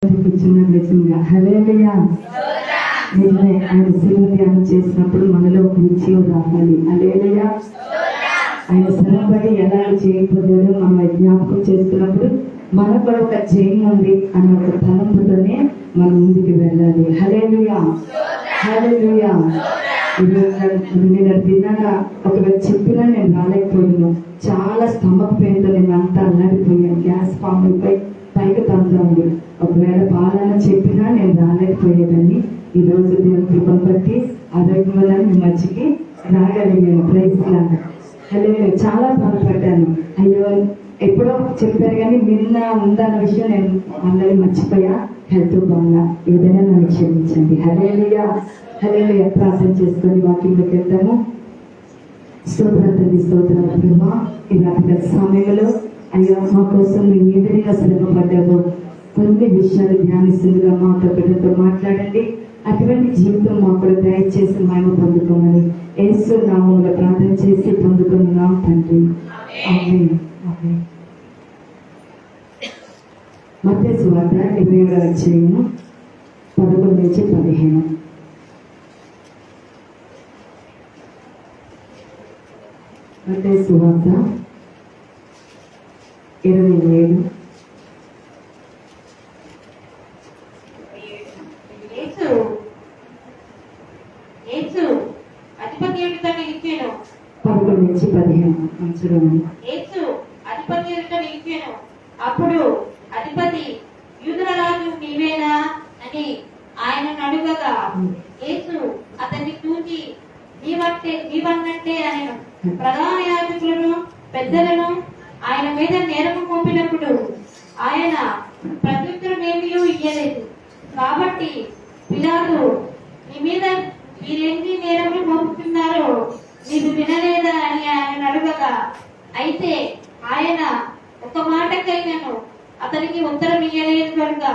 హల్లెలూయా. నిజమే, ఆయన శిలువ ధ్యానం చేసినప్పుడు మనలో విజయం రావాలి. హల్లెలూయా. ఆయన శ్రమపడి ఎలా చేయకపోయాడో మనం జ్ఞాపకం చేస్తున్నప్పుడు మనకు కూడా ఒక జయం ఉంది అన్న ఒక తలంపుతోనే మనం ముందుకు వెళ్ళాలి. హల్లెలూయా. హల్లెలూయా. నేను తిన్నాగా ఒకవేళ చెప్పినా నేను రాలేకపోయాను. చాలా స్టమక్ పెయిన్తో నేను అంతా అల్లాడిపోయాను. గ్యాస్ ఫామ్ అయిపోయి పైకి తంతుంది. ఒకవేళ పాలన చెప్పినా నేను రాలేకపోయేదాన్ని. ఈ రోజు దేవుని కృపను బట్టి ఆరోగ్యంగా మీ మధ్యకి రాగలిగాను. ప్రైజ్ లాగా. హల్లెలూయా. చాలా బాధపడ్డాను. అయ్యో ఎప్పుడో చెప్పారు కానీ నిన్న ఉందన్న విషయం నేను అందరి మర్చిపోయా. హెల్త్ బాగా, ఏదైనా నన్ను క్షమించండి. హల్లెలూయా. హల్లెలూయా. ప్రార్థన చేసుకొని వాక్యంలోకి వెళ్తాము. స్తోత్రం తండ్రి, స్తోత్రాలు ప్రభా. ఇలాంటి సమయంలో అయ్యా మా కోసం మేము ఏ విధంగా శ్రమ పడ్డామో కొన్ని విషయాలు ధ్యానిస్తుండగా మాతో బిడ్డతో మాట్లాడండి. అటువంటి జీవితం మాకు కూడా దయచేసి మేము పొందుకోమని యేసు నామములో ప్రార్థన చేసి పొందుకున్నాం తండ్రి. ఆమేన్. ఆమేన్. మత్తయి సువార్త 27వ అధ్యాయము 11-15. మత్తయి సువార్త 27. అప్పుడు అధిపతి యూదుల రాజు నీవేనా అని ఆయన అడుగగా యేసు అతన్ని చూచి నీవన్నట్టే ఆయన ప్రధాన యాజకులను పెద్దలను ఆయన మీద నేరము మోపినప్పుడు ఆయన ప్రత్యుత్తరం ఏమీ ఇయ్యలేదు. కాబట్టి పిలాతు నీ మీద మీరెన్ని నేరములు మోపుతున్నారో నీకు వినలేదా అని ఆయన అడుగగా అయితే ఆయన ఒక మాటకైనను అతనికి ఉత్తరం ఇయ్యలేదు కనుక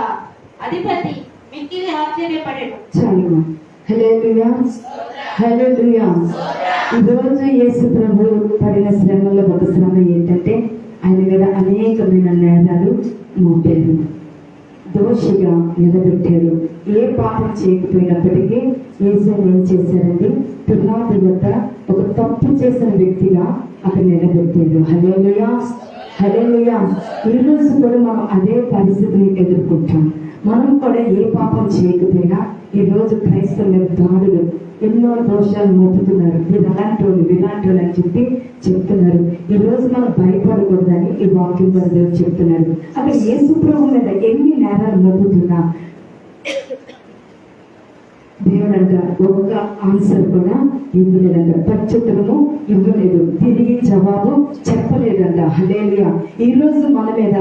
అధిపతి మిక్కిలి ఆశ్చర్యపడాడు. హల్లెలూయా. హల్లెలూయా. ఈరోజు యేసు ప్రభు పడిన శ్రమలో ఒక శ్రమ ఏంటంటే ఆయన మీద అనేకమైన నేరాలు మోపారు, దోషిగా నిలబెట్టారు. ఏ పాపం చేయకపోయినప్పటికీ యేసు ఏం చేశారండి? పిలాతు వద్ద ఒక తప్పు చేసిన వ్యక్తిగా అక్కడ నిలబెట్టారు. హల్లెలూయా. హల్లెలూయా. ఈ రోజు కూడా మనం అదే పరిస్థితిని ఎదుర్కొంటాం. మనం కూడా ఏ పాపం చేయకపోయినా ఈ రోజు క్రైస్తవుల దాడులు ఎన్నో దోషాలు మోపుతున్నారు. ఇలాంటి వాళ్ళు అని చెప్పి చెప్తున్నారు. ఈ రోజు మనం భయపడకూడదని ఈ వాక్యం ద్వారా చెప్తున్నారు. అక్కడ యేసు ప్రభు మీద ఎన్ని నేరాలు మోపుతున్నా దేవుడంట ఒక్క ఆన్సర్ కూడా ఇవ్వలేదంట, ప్రత్యుత్తరము ఇవ్వలేదు, తిరిగి జవాబు చెప్పలేదంట. హల్లెలూయా. ఈ రోజు మన మీద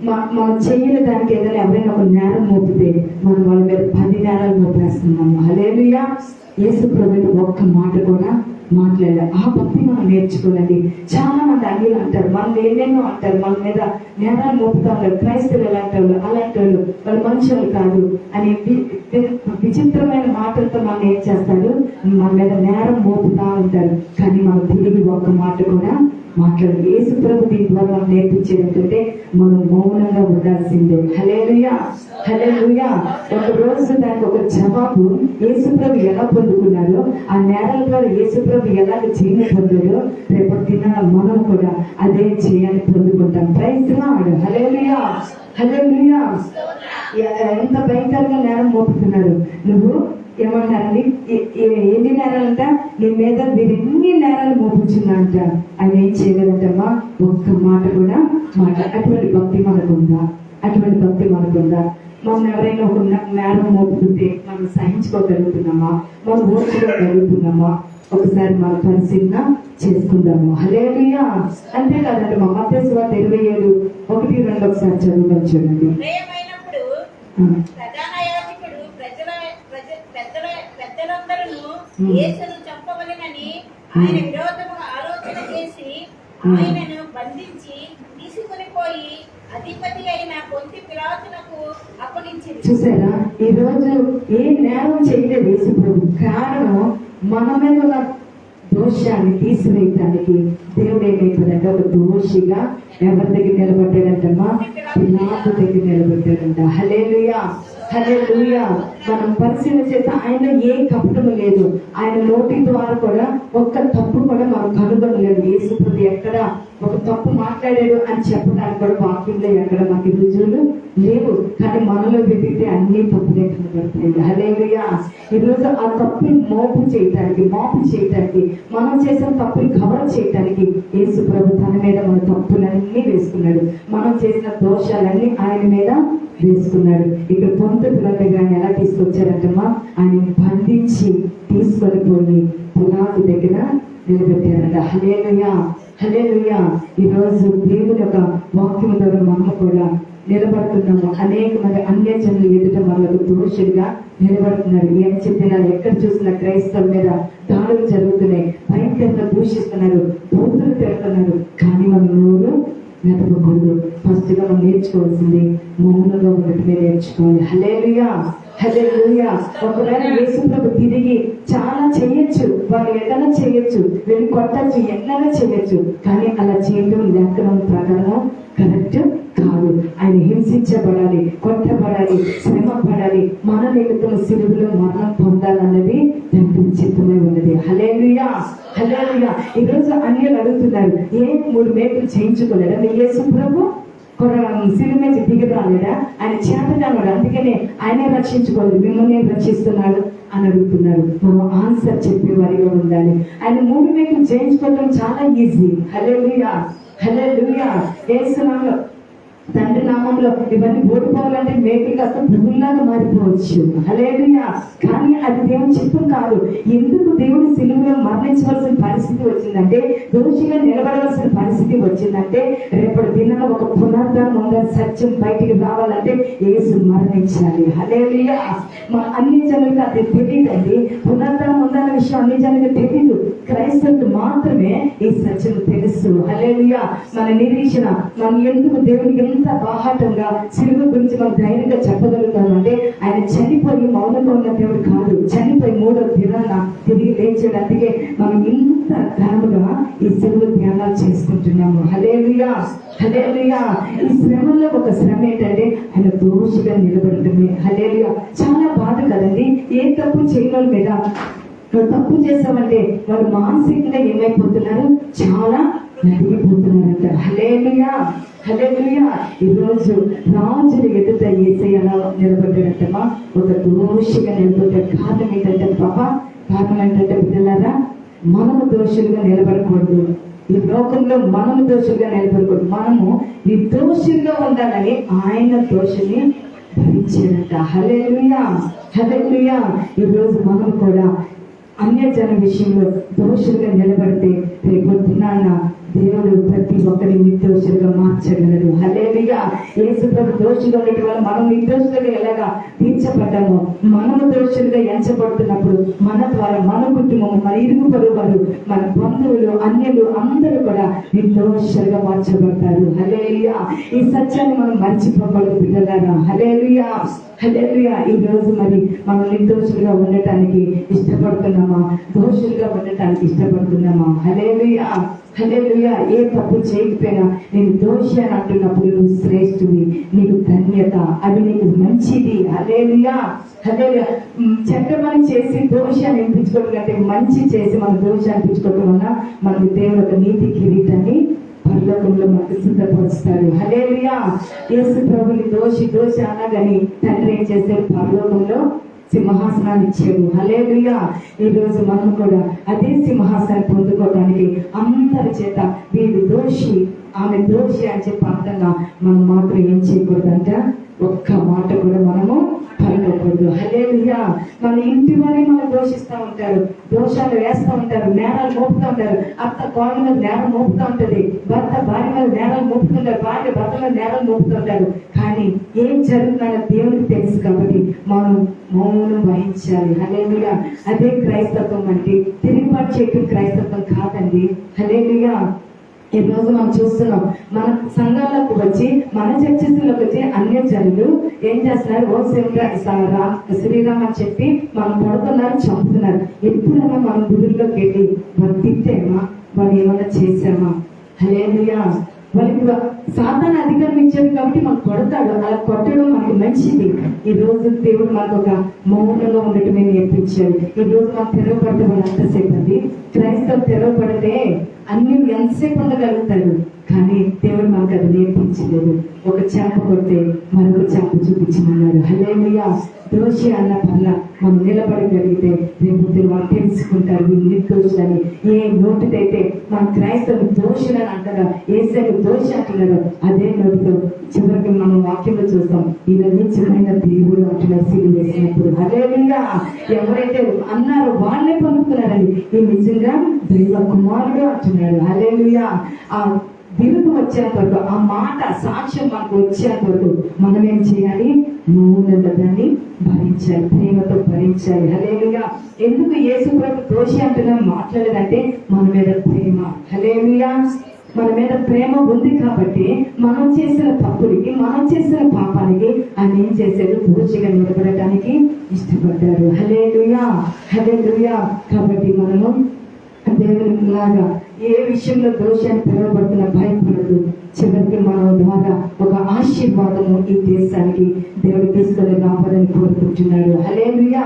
మనం చేయని దానికి ఏదైనా ఎవరైనా ఒక నేరం మోపితే మనం వాళ్ళ మీద 10 నేరాలు మోపేస్తున్నాము. హల్లెలూయా. యేసు ప్రభువు ఒక్క మాట కూడా మాట్లాడారు. ఆ భక్తి మనం నేర్చుకోవాలి. చాలా మంది అన్యులు అంటారు, మనం ఏమేమో అంటారు, మన మీద నేరాలు మోపుతా ఉంటారు. క్రైస్తవులు ఎలాంటి వాళ్ళు, అలాంటి వాళ్ళు మనుషులు కాదు అని విచిత్రమైన మాటలతో మనం ఏం చేస్తారు, మన మీద నేరం మోపుతా ఉంటారు. కానీ మనం తిరిగి ఒక్క మాట కూడా మాట్లాడు. యేసు ప్రభు దీని ద్వారా మనం నేర్పించేటంటే మనం మౌనంగా ఉండాల్సిందే. హల్లెలూయా. హల్లెలూయా. ఒక రోజు దానికి ఒక జవాబు యేసు ప్రభు ఎలా పొందుకున్నారో, ఆ నేరాల ద్వారా యేసు ప్రభు ఎలాగ చేయని పొందారో రేపటి దినాన మనం కూడా అదే చేయాలని పొందుకుంటాం. Praise Lord. హల్లెలూయా. హల్లెలూయా. ఎంత భయంకరంగా నేరం మోపుతున్నారు. నువ్వు ఏమంటారండి, ఎన్ని నేరాలంట నీ మీద మీరు ఎన్ని నేరాలు మోపుచున్నా అంట. ఆయన ఏం చేయలేదంటమ్మా, ఒక్క మాట కూడా మాట. అటువంటి భక్తి మనకుందా? అటువంటి భక్తి మనకుందా? మనం ఎవరైనా ఒక నేరం మోపుతుంటే మనం సహించుకోగలుగుతున్నామా? మనం ఓర్చుకోగలుగుతున్నామా? ఒకసారి మనం పరిశీలన చేసుకుందాము. హల్లెలూయా. అంతేకాదండి, మా మత్తయి సువార్త 27:1-2 ఒకసారి చదువుదాం. చూడండి. యేసును చంపవలెనని ఆయన విరోధముగా ఆలోచన చేసి ఆయనను బంధించి తీసుకుని పోయి అధిపతి అయిన పొంతి పిలాతునకు అప్పగించింది. చూసారా, ఈ రోజు ఏ నేరం చేయలేదు యేసు ప్రభు. కారణం మన మీద ఉన్న దోషాన్ని తీసివేయటానికి, దేవుడు ఏమైపోయాడంటే ఒక దోషిగా ఎవరి దగ్గర నిలబడ్డాడంటమ్మా? పిలాతు దగ్గర నిలబడ్డాడంట. హల్లెలూయా, హల్లెలూయా. మనం పరిశీలన చేస్తే ఆయన ఏ కపటము లేదు. ఆయన నోటి ద్వారా కూడా ఒక్క తప్పు కూడా మనం కనుగొనలేదు. యేసుప్రభు ఎక్కడ ఒక తప్పు మాట్లాడాడు అని చెప్పడానికి కూడా వాక్యంలో ఎక్కడ మనకి రుజువులు లేవు. కానీ మనలో వెతికితే అన్ని తప్పులే కనబడతాయి. హల్లెలూయా. ఈరోజు ఆ తప్పుని మాపు చేయటానికి మనం చేసిన తప్పుని కవర్ చేయటానికి యేసుప్రభు తన మీద మన తప్పులన్నీ వేసుకున్నాడు. మనం చేసిన దోషాలన్నీ ఆయన మీద వేసుకున్నాడు. ఇక్కడ పొంతు పిల్లలు కానీ ఎలా తీసుకొచ్చారంటమ్మా? ఆయన బంధించి తీసుకొని పోయి పిలాతు దగ్గర నిలబెట్టారంట. హల్లెలూయా, హల్లెలూయా. ఈరోజు దేవుని యొక్క వాక్యం ద్వారా మనం కూడా నిలబడుతున్నాము. అనేక మంది అన్యజనులు ఎదుట మనకు దోషులుగా నిలబడుతున్నారు. ఏం చెప్పినా ఎక్కడ చూసినా క్రైస్తవుల మీద దాడులు జరుగుతున్నాయి, భయంకరంగా దూషిస్తున్నారు, బూతులు తిడుతున్నారు. కానీ మన నోరు మెదపకూడదు. ఫస్ట్ గా మనం నేర్చుకోవాల్సింది మౌనంగా ఉండటమే నేర్చుకోవాలి. హల్లెలూయా, హల్లెలూయా. ఒకవేళ యేసుప్రభు తిరిగి చాలా చేయొచ్చు, వాళ్ళు ఏదైనా చేయొచ్చు, వెళ్ళి కొట్టచ్చు, ఎన్నైనా చేయొచ్చు. కానీ అలా చేయడం లేఖనం ప్రకారం కరెక్ట్ కాదు. ఆయన హింసించబడాలి, కొట్టబడాలి, శ్రమ పడాలి, మన నిమిత్తం సిలువలో మరణం పొందాలన్నది దాని చిత్తమై ఉన్నది. హల్లెలూయా, హల్లెలూయా. ఈరోజు అన్యులు అడుగుతున్నారు, 3 మేకులు చేయించుకోలేదా మీ యేసుప్రభు? సిలువ మీద దిగి రాలేదా? ఆయన చేతగాడు, అందుకనే ఆయనే రక్షించుకోలేదు, మిమ్మల్ని రక్షిస్తున్నాడు అని అడుగుతున్నారు. మనం ఆన్సర్ చెప్పేవారిగా ఉండాలి. ఆయన 3 మేకులు చేయించుకోవడం చాలా ఈజీ. హల్లెలూయా, హల్లెలూయా. యేసు నామములో, తండ్రి నామంలో ఇవన్నీ ఓడిపోవాలంటే మేకులు కాస్త పువ్వుల్లాగా మారిపోవచ్చు. హల్లెలూయా. కానీ అది దేవుని చిత్తం కాదు. ఎందుకు దేవుని సిలువలో మరణించవలసిన పరిస్థితి వచ్చిందంటే, దోషిగా నిలబడవలసిన పరిస్థితి వచ్చిందంటే, రేపటి దినాన ఒక పునరుద్ధరణ ఉండాలి. సత్యం బయటికి రావాలంటే యేసు మరణించాలి. హల్లెలూయా. అన్ని జనులకు అది తెలియదండి. పునరుద్ధరణ ఉందన్న విషయం అన్ని జనులకు తెలియదు. క్రైస్తవులకు మాత్రమే ఈ సత్యం తెలుసు. హల్లెలూయా. మన నిరీక్షణ, మనం ఎందుకు దేవునికి ఎంత బాహాటంగా సిలువ గురించి మనం ధైర్యంగా చెప్పగలుగుతాం అంటే, ఆయన చనిపోయి మౌనంగా ఉన్న దేవుడు కాదు, చనిపోయి 3వ దినాన తిరిగి లేచాడు. అందుకే మనం ఇంత ఘనముగా ఈ సిలువ ధ్యానాలు చేసుకుంటున్నాము. హల్లెలూయా, హల్లెలూయా. ఈ శ్రమలో ఒక శ్రమ ఏంటంటే ఆయన దోషిగా నిలబడటమే. హల్లెలూయా. చాలా బాధ కదండి. ఏ తప్పు చేయడం మీద తప్పు చేసామంటే వాళ్ళు మానసికంగా ఏమైపోతున్నారు? చాలా నలిగిపోతున్నారంట. హల్లెలూయా, హల్లెలూయా. ఈరోజు రాజులు ఎదుట యేసయ్య నిలబడ్డాడంటమ్మా, ఒక దోషిగా నిలబడ్డాడు. కారణం ఏంటంటే కారణం ఏంటంటే బిడ్డలారా, మనము దోషులుగా నిలబడకూడదు. ఈ లోకంలో మనము దోషులుగా నిలబడకూడదు. మనము నిర్దోషులుగా ఉండాలని ఆయన దోషుని భరించాడంట. హల్లెలూయా, హల్లెలూయా. ఈరోజు మనం కూడా అన్యజన విషయంలో దోషులుగా నిలబడితే రేపు దినాన దేవుడు ప్రతి ఒక్కరిని నిర్దోషులుగా మార్చగలడు. హల్లెలూయా. యేసుప్రభు దోషిగా ఉండటం వల్ల మనం నిర్దోషులుగా ఎలాగా తీర్చబడ్డామో, మనము దోషులుగా ఎంచబడుతున్నప్పుడు మన ద్వారా మన కుటుంబం, మన ఇరుగు పొరుగు వారు, మన బంధువులు, అన్యులు అందరూ కూడా నిర్దోషులుగా మార్చబడతారు. హల్లెలూయా. ఈ సత్యాన్ని మనం మర్చిపోకూడదు బిడ్డలారా. హల్లెలూయా, హల్లెలూయా. ఈ రోజు మరి మనం నిర్దోషులుగా ఉండటానికి ఇష్టపడుతున్నామా? దోషులుగా ఉండటానికి ఇష్టపడుతున్నామా? హల్లెలూయా, హల్లెలూయా. ఏ తప్పు చేయకపోయినా నేను దోషి అని అంటున్నప్పుడు నువ్వు శ్రేష్ఠువి, నీకు ధన్యత, అవి నీకు మంచిది. హల్లెలూయా, హల్లెలూయా. చెడ్డ పని చేసి దోషి అని అనిపించుకోవడం కంటే మంచి చేసి మనం దోషి అనిపించుకోవడం వల్ల మనకు దేవుడు ఒక నీతి కిరీటాన్ని పరలోకంలో మనకు సిద్ధపరుస్తాడు. హల్లెలూయా. యేసు ప్రభుని దోషి అనగాని తండ్రి ఏం చేస్తాడు? పరలోకంలో సింహాసనాన్ని ఇచ్చాడు. హల్లెలూయా. ఈ రోజు మనం కూడా అదే సింహాసనాన్ని పొందుకోవడానికి అందరి చేత వీడు దోషి, ఆమె దోషి అని చెప్పి అర్థంగా మనం మాత్రం ఏం చేయకూడదంట, ఒక్క మాట కూడా మనము పలకకూడదు. హల్లెలూయా. మన ఇంటి వారే మనం దోషిస్తూ ఉంటారు, దోషాలు వేస్తూ ఉంటారు, నేరాలు మోపుతూ ఉంటారు. అత్త కోడల మీద నేరం మోపుతూ ఉంటది, భర్త భార్య మీద నేరాలు మోపుతుంటారు, భార్య భర్త మీద నేరాలు మోపుతుంటారు. కానీ ఏం జరుగుతుందో దేవునికి తెలుసు కాబట్టి మనం మౌనం వహించాలి. హల్లెలూయా. అదే క్రైస్తత్వం అంటే తిరుగుబాటు చేయటం క్రైస్తత్వం కాదండి. హల్లెలూయా. ఈ రోజు మనం చూస్తున్నాం, మన సంఘాలకు వచ్చి, మన చర్చస్లోకి వచ్చి అన్యజనులు ఏం చేస్తున్నారు? శ్రీరామ్ అని చెప్పి మనం పడుతున్నారు, చంపుతున్నారు. ఎప్పుడైనా మనం గుడిలోకి వెళ్ళి మనం తిట్టేమా? వాళ్ళు ఏమన్నా చేశామా? హల్లెలూయా. వాళ్ళకి సాతాను అధికారం ఇచ్చాడు కాబట్టి మనం కొడతాడు. అలా కొట్టడం మనకి మంచిది. ఈ రోజు దేవుడు మనకు ఒక మౌనంగా ఉండటమే నేర్పించాడు. ఈ రోజు మనం తెరవబడితే వాళ్ళు అంతసేపు అండి క్రైస్తవులు తెరవబడితే అన్ని ఎంతసేపు ఉండగలుగుతాడు. కానీ దేవుడు మనకు అది నేర్పించలేదు. ఒక చేప కొడితే మరొక చేప చూపించమన్నాడు. హల్లెలూయా. దోషి అన్న పర్ల మనం నిలబడగలిగితే రేపు వాళ్ళు తెలుసుకుంటారు వీళ్ళు నిర్దోషులని. ఏ నోటికైతే మన క్రైస్తవులు దోషులని అంటారో, ఏసైలు దోషి అంటున్నారో, అదే నోటితో చివరికి మనం వాక్యంలో చూస్తాం ఈయన నిజమైన దేవుడు అంటున్నారు సిలువ వేసినప్పుడు. హల్లెలూయా. ఎవరైతే అన్నారో వాళ్ళే పలుకుతున్నారండి ఈ నిజంగా దైవ కుమారుడు అంటున్నాడు. హల్లెలూయా. ఆ విరుగు వచ్చేంత వరకు, ఆ మాట సాక్ష్యం మనకు వచ్చేంత వరకు మనం ఏం చేయాలి? మౌనంగా దాన్ని భరించాలి, ప్రేమతో భరించాలి. హల్లెలూయా. ఎందుకు యేసు ప్రభు దోషి అంటున్నా మాట్లాడేదంటే మన మీద ప్రేమ. హల్లెలూయా. మన మీద ప్రేమ ఉంది కాబట్టి మనం చేసిన తప్పులకి, మనం చేసిన పాపానికి ఆయన ఏం చేశాడు? దోషిగా నిలబడటానికి ఇష్టపడ్డాడు. హల్లెలూయా. హల్లెలూయా. కాబట్టి మనము దేవుని లాగా ఏ విషయంలో దోషాన్ని పిలువబడుతున్న భయపడదు. చివరికి మన ద్వారా ఒక ఆశీర్వాదము ఈ దేశానికి దేవుడు తీసుకొని రావాలని కోరుకుంటున్నాడు. హల్లెలూయా.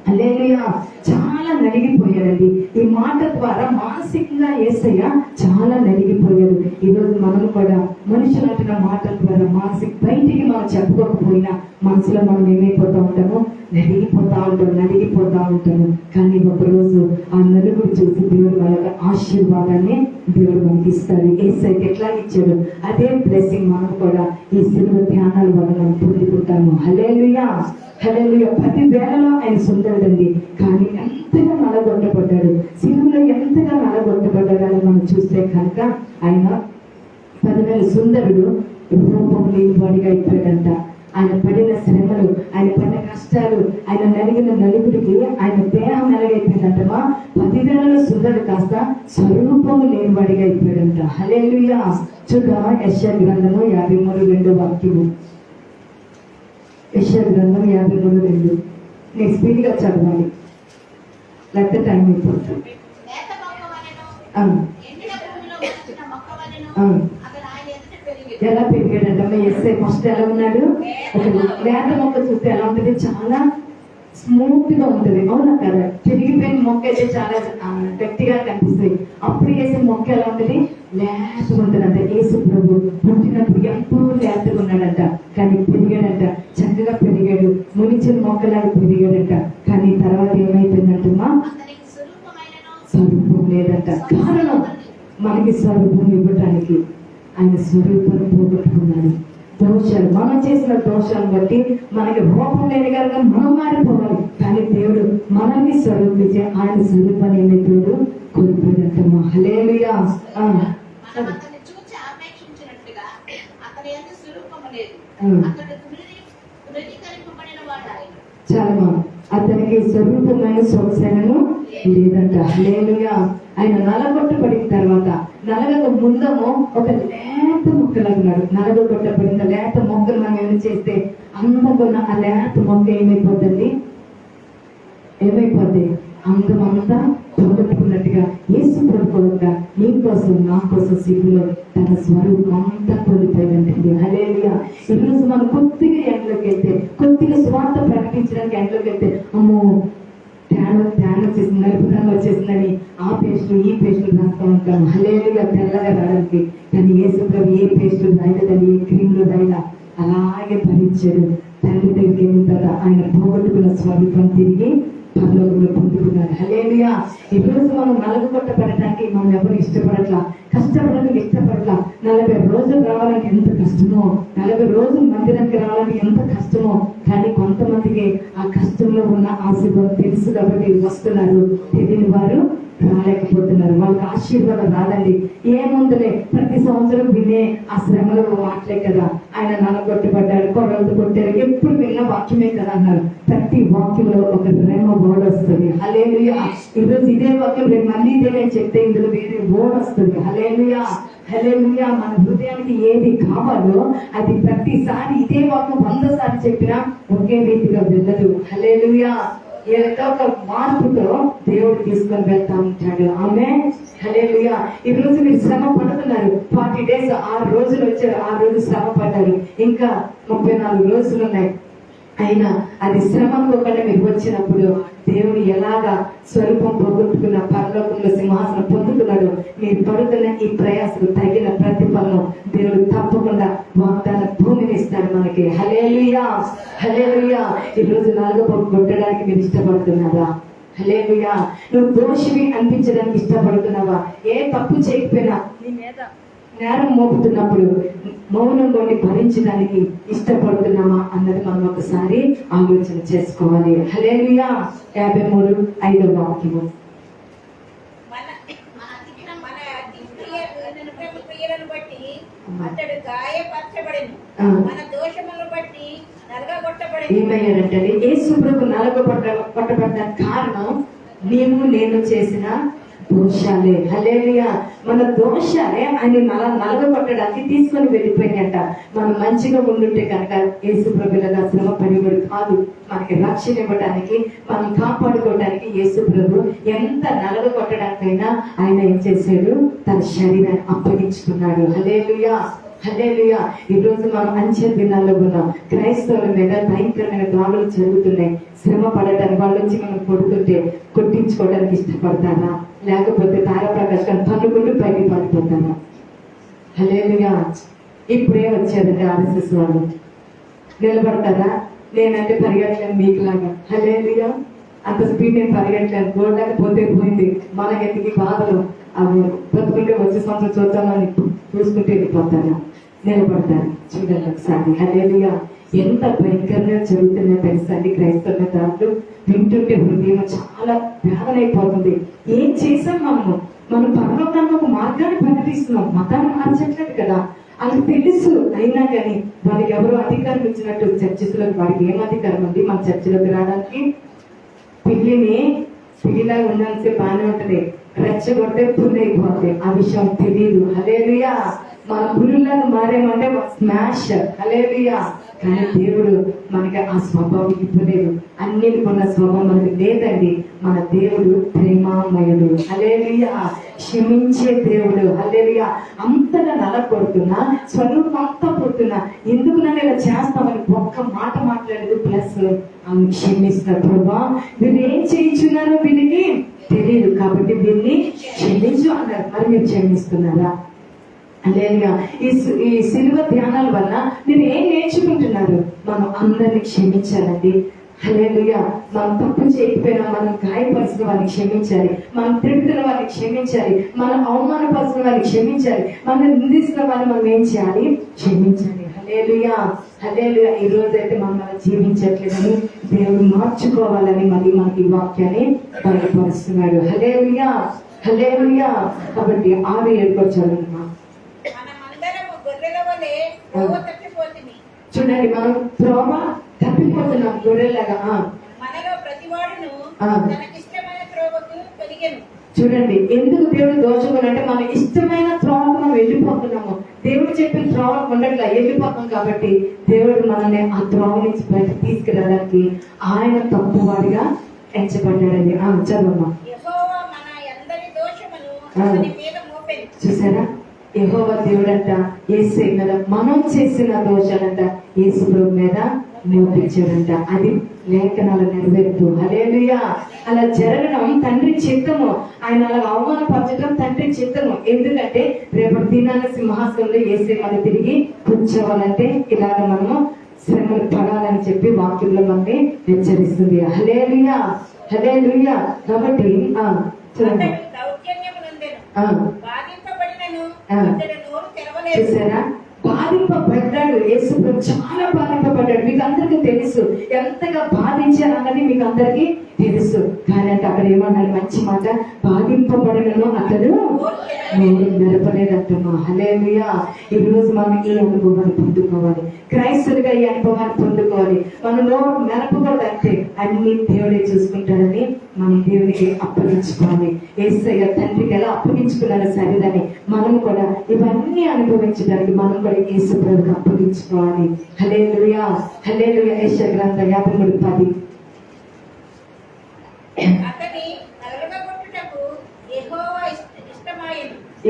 హల్లెలూయా. చాలా నలిగిపోయారండి ఈ మాట ద్వారా. మానసికంగా యేసయ్య చాలా నలిగిపోయారు. ఈరోజు మనం కూడా మనుషులు అంటున్న మాటల ద్వారా మానసిక బయటికి మనం చెప్పుకోకపోయినా మనసులో మనం ఏమైపోతా ఉంటాము? నలిగిపోతా ఉంటాము. కానీ ఒకరోజు ఆ నలుగురు చూసి దేవుడు వాళ్ళకి ఆశీర్వాదాన్ని దేవుడు మనకి ఇస్తాడు. యేసయ్యకి ఎట్లా ఇచ్చాడు అదే బ్లెస్సింగ్ మనం కూడా ఈ సిలువ ధ్యానాల వల్ల మనం పొందుకుంటాము. హల్లెలూయా. హల్లెలూయా. 10 వేలలో ఆయన సుందరుడండి, కానీ ఎంతగా నలగొట్టబడ్డాడు, సిలువలో ఎంతగా నలగొట్టబడ్డాడు అని మనం చూస్తే కనుక ఆయన 10,000 సుందరుడు రూపం లేని వాడిగా అయిపోయాడంట. ఆయన పడిన శ్రమలు, ఆయన పడిన కష్టాలు, ఆయన నలిగిన నలుగురికి ఆయన దేహం ఎలాగైపోయిందంటమా 10,000 సుందరుడు కాస్త స్వరూపము లేనివాడిగా అయిపోయాడంట. హల్లెలూయా. చూద్దామా యెషయా గ్రంథము 53:2 వాక్యము. యెషయా గ్రంథం 53:2. నేను స్పీడ్ గా చదవాలి లేకపోతే టైం అయిపోతుంది. లేత మొక్క వలెను, ఎండిన భూమిలో మొలిచిన మొక్క వలెను అతడు ఆయన ఎదుట పెరిగెను. ఎలా పెరిగాడంటే యేసయ్య ఫస్ట్ ఎలా ఉన్నాడు? ఒక లేత మొక్క చూస్తే ఎలా ఉంటుంది? చాలా స్మూత్ గా ఉంటుంది. అవునా కదా? పెరిగిపోయిన మొక్క అయితే చాలా గట్టిగా కనిపిస్తుంది. అప్పుడు వేసే మొక్క ఎలా ఉంటుంది? లేతగా ఉంటుంది అంట. యేసు ప్రభు పుట్టినప్పుడు ఎంతో లేతగా ఉన్నాడంట, కానీ పెరిగాడంట, చక్కగా పెరిగాడు, మునిచిన మొక్కలాగా పెరిగాడంట. కానీ తర్వాత ఏమైపోయిందంటమ్మా? అతనికి స్వరూపమైనను స్వరూపం లేదంట. కారణం మనకి స్వరూపం ఇవ్వటానికి ఆయన స్వరూపాన్ని పోగొట్టుకున్నాడు. దోషాలు, మనం చేసిన దోషాలను బట్టి మనకి రూపం లేని కనుక మనం మారిపోవాలి. కానీ దేవుడు మనల్ని స్వరూపించే ఆయన స్వరూపాన్ని దేవుడు కోల్పోయినట్టమ్మా. హల్లెలూయా. మనం అతన్ని చూచి ఆపేక్షించినట్లుగా అతని యందు స్వరూపము లేదు. అతడు తృణీకరింపబడిన వాడు ఆయన. చాలా అతనికి స్వరూపమైన సొగసైనను లేదంట. హల్లెలూయా. ఆయన నలగొట్టబడిన తర్వాత నలగక ముందము ఒక లేత మొక్కలన్నాడు. నలగొట్టబడిన లేత మొక్కలు మనం ఏమైనా చేస్తే అందమున్న ఆ లేత మొక్క ఏమైపోతుంది? అందమంతా పోగొట్టుకున్నట్టుగా యేసు ప్రభువుగా నీ కోసం నా కోసం సిగ్గులో తన స్వరూపం అంతా కోల్పోయిందంటే. హల్లెలూయా. ఈరోజు మనం కొద్దిగా ఎండలోకి వెళ్తే, కొద్దిగా స్వార్థ ప్రకటించడానికి ఎండలోకి వెళ్తే అమ్మో ట్యాన్ వచ్చేసింది, నలుపుదనం వచ్చేసిందని ఆ పేస్టులు ఈ పేస్టులు రాస్తూ ఉంటాం. హల్లెలూయా. తెల్లగా రావడానికి. కానీ యేసు ప్రభు ఏ పేస్టులు రాయలేదని, ఏ క్రీమ్లు రాయలా, అలాగే భరించాడు. తండ్రి దగ్గరికి వెళ్ళిన తర్వాత ఆయన పోగొట్టుకున్న స్వరూపం తిరిగి పరలోకంలో పొందుకున్నారు. హల్లెలూయా. ఈ రోజు మనం నలగొట్టబడటానికి మనం ఎవరు ఇష్టపడట్లా, కష్టపడడానికి ఇష్టపడట్లా. 40 రోజులు రావాలంటే ఎంత కష్టమో, 40 రోజులు మందిరానికి రావాలంటే ఎంత కష్టమో. కానీ కొంతమందికి ఆ కష్టంలో ఉన్న ఆశీర్వాదం తెలుసు కాబట్టి వస్తున్నారు, తెలియని వారు రాలేకపోతున్నారు. వాళ్ళకి ఆశీర్వాదం రాదండి. ఏముందిలే, ప్రతి సంవత్సరం వినే ఆ శ్రమలో మాటలే కదా. ఆయన నలగొట్టబడ్డాడు, కొడవలు కొట్టారు, ఎప్పుడు విన్న వాక్యమే కదా అన్నారు. ప్రతి వాక్యంలో ఒక ప్రేమ వర్డ్ వస్తుంది. హల్లెలూయా. ఈరోజు ఇదే వాక్యం రేపు మళ్ళీ ఇదే నేను చెప్తే ఇందులో వేరే వర్డ్ వస్తుంది. హల్లెలూయా. హల్లెలూయా. మన హృదయానికి ఏది కావాలో అది ప్రతిసారి ఇదే వాక్యం 100 సార్లు చెప్పినా ఒకే రీతిగా వెళ్ళదు. హల్లెలూయా. ఏదో ఒక మార్పుతో దేవుడు తీసుకొని వెళ్తా ఉంటాడు. ఆమె హల్లెలూయా. ఈ రోజు మీరు శ్రమ పడుతున్నారు. 40 days 6 రోజులు వచ్చారు, 6 రోజులు శ్రమ పడ్డారు, ఇంకా 34 రోజులు ఉన్నాయి. అయినా అది శ్రమ అనుకోకుండా మీరు వచ్చినప్పుడు దేవుడు ఎలాగా స్వరూపం పోగొట్టుకున్న పరలోకంలో సింహాసనం పొందుతున్నాడు. మీరు పడుతున్న ఈ ప్రయాసకు తగిన ప్రతిఫలం దేవుడు తప్పకుండా వాగ్దాన భూమిని ఇస్తాడు మనకి. హల్లెలూయా, హల్లెలూయా. ఈ రోజు నాలుగో కొట్టడానికి మీరు ఇష్టపడుతున్నారా? హల్లెలూయా. నువ్వు దోషివి అనిపించడానికి ఇష్టపడుతున్నావా? ఏ తప్పు చేయకపోయినా నీ మీద నేరం మోపుతున్నప్పుడు మౌనంగా భరించడానికి ఇష్టపడుతున్నామా అన్నది మనం ఒకసారి ఆలోచన చేసుకోవాలి. హల్లెలూయా. 53:5 వాక్యము. అతడు గాయపరచబడెను, మన దోషములను బట్టి నలగగొట్టబడెను. ఏమయ్యాడంటే యేసు ప్రభు నలగొట్టబడ్డానికి కారణం నీవు నేను చేసిన దోషాలే. హల్లెలూయా. మన దోషాలే ఆయన నలగొట్టడానికి తీసుకొని వెళ్ళిపోయినట్ట. మనం మంచిగా ఉండుంటే కనుక యేసు ప్రభువుగా శ్రమ పడిబడి కాదు. మనకి రక్షణ ఇవ్వడానికి, మనం కాపాడుకోవడానికి యేసు ప్రభు ఎంత నలగొట్టడానికైనా ఆయన ఏం చేశాడు? తన శరీరాన్ని అప్పగించుకున్నాడు. హల్లెలూయా, హల్లెలూయా. ఈ రోజు మనం అంచె దినాల్లో ఉన్నాం. క్రైస్తవుల మీద భయంకరమైన దాడులు జరుగుతున్నాయి. శ్రమ పడటానికి వాళ్ళ నుంచి మనం కొడుతుంటే కొట్టించుకోవడానికి ఇష్టపడతారా? లేకపోతే తారప్రకాశం పన్నుకుంటూ బయటికి పడిపోతారా? హల్లెలూయా. ఇప్పుడే వచ్చారంటే ఆర్ఎస్ఎస్ వాళ్ళు నిలబడతారా? నేనంటే పరిగెట్టలేను మీకులాగా. హల్లెలూయా. అంత స్పీడ్ నేను పరిగెట్టలేను. గోడలకు పోతే పోయింది, మనకెందుకు బాధలు. అవి బ్రతుకుంటే వచ్చే సంవత్సరం చూద్దామని చూసుకుంటే వెళ్ళిపోతారా? నిలబడతారు. చూడండి ఒకసారి. హల్లెలూయా. ఎంత భయంకరంగా జరుగుతున్నాయో తెలుసండి క్రైస్తవ దాంట్లో. వింటుంటే హృదయం చాలా వేదనైపోతుంది. ఏం చేసాం మనం పరలోకానికి ఒక మార్గాన్ని ప్రకటిస్తున్నాం, మతాన్ని మార్చట్లేదు కదా. అది తెలుసు. అయినా కానీ వాళ్ళకి ఎవరో అధికారం ఇచ్చినట్టు చర్చిలోకి, వాడికి ఏం అధికారం ఉంది మన చర్చిలోకి రావడానికి? పిల్లిలాగా ఉండాల్సి బాగానే ఉంటది, రెచ్చగొట్టే పుల్ అయిపోతుంది. ఆ విషయం తెలియదు. హల్లెలూయా. మన పుల్లులాగా మారేమంటే స్మాష్. హల్లెలూయా. కానీ దేవుడు మనకి ఆ స్వభావం ఇవ్వలేదు. అన్నిటికున్న స్వభావం మనకి లేదండి. మన దేవుడు ప్రేమామయుడు. హల్లెలూయా. క్షమించే దేవుడు. హల్లెలూయా. అంతగా నలగొడుతున్నా, స్వరూపం అంతా కొడుతున్నా, ఎందుకు నన్ను ఇలా చేస్తామని ఒక్క మాట మాట్లాడేది. ప్లస్ ఆమె క్షమిస్తున్నారు. ప్రభా వీళ్ళు ఏం చేయించున్నారో వీళ్ళకి తెలియదు, కాబట్టి వీళ్ళని క్షమించు అన్నారు. మరి మీరు క్షమిస్తున్నారా? హల్లెలూయా. ఈ సిలువ ధ్యానాల వల్ల మీరు ఏం నేర్చుకుంటున్నారు? మనం అందరినీ క్షమించాలండి. హల్లెలూయా. మనం తప్పు చేయకపోయినా మనం గాయపరిచిన వారిని క్షమించాలి, మనం తిరుగుతున్న వారిని క్షమించాలి, మనం అవమానపరిచిన వారిని క్షమించాలి, మనం నిందిస్తున్న వారిని మనం ఏం చేయాలి? క్షమించాలి. హల్లెలూయా, హల్లెలూయా. ఈ రోజైతే మనం అలా జీవించట్లేదని దేవుడు మార్చుకోవాలని మళ్ళీ మనకి ఈ వాక్యాన్ని బయలుపరుస్తున్నాడు. హల్లెలూయా, హల్లెలూయా. కాబట్టి 6-7 వచ్చారమ్మా. చూడండి, మనం త్రోవ తప్పిపోతున్నాం గొర్రెలాగా. మనలో ప్రతివాడును తనకిష్టమైన త్రోవకు తొలగెను. చూడండి, ఎందుకు దేవుడు దోషకులంటే మన ఇష్టమైన త్రోవకు మనం వెళ్ళిపోతున్నాము. దేవుడు చెప్పిన త్రోవ ఉండట్లా, వెళ్ళిపోతాం. కాబట్టి దేవుడు మనల్ని ఆ త్రోవ నుంచి బయటకు తీసుకురావడానికి ఆయన తప్పువాడిగా ఎంచబడ్డాడండి. చదవమ్మా. యెహోవా మన అందరి దోషమును అతని మీద మోపెను. చూసారా? యెహోవా దేవుడంట యేసే మీద మనం చేసిన దోషాలంట యేసు ప్రభు మీద మోపించాడంట. అది లేఖనాల నెరవేర్పు. హల్లెలూయా. అలా జరగడం తండ్రి చిత్తము. ఆయన అలా అవమానపరచడం తండ్రి చిత్తము. ఎందుకంటే రేపటి దినాన్ని సింహాసనంలో యేసే మన తిరిగి కూర్చోవాలంటే ఇలాగ మనము శ్రమలు పడాలని చెప్పి వాక్యంలో మనల్ని హెచ్చరిస్తుంది. హల్లెలూయా, హల్లెలూయా. కాబట్టి చూడండి, చూసారా? బాధింపబడ్డాడు యేసు ప్రభు, చాలా బాధింపబడ్డాడు. మీకు అందరికీ తెలుసు ఎంతగా బాధించారన్నది మీకు అందరికీ తెలుసు. కానీ అంటే అక్కడ ఏమన్నాడు? మంచి మాట, బాధింపబడను అతడు నడపలేదంటమ్మా. హల్లెలూయా. ఈ రోజు మనం ఈ అనుభవాన్ని పొందుకోవాలి, క్రైస్తవులుగా ఈ అనుభవాన్ని పొందుకోవాలి. మనలో నడపకూడదంటే అన్ని దేవుడే చూసుకుంటాడని మనం దేవునికి అప్పగించుకోవాలి. యేసయ్య తండ్రికి ఎలా అప్పగించుకున్నాడు శరీరాన్ని, మనం కూడా ఇవన్నీ అనుభవించడానికి మనం కూడా యేసు ప్రభువుకి అప్పగించుకోవాలి. హల్లెలూయా, హల్లెలూయా. యెషయా గ్రంథం 53:10.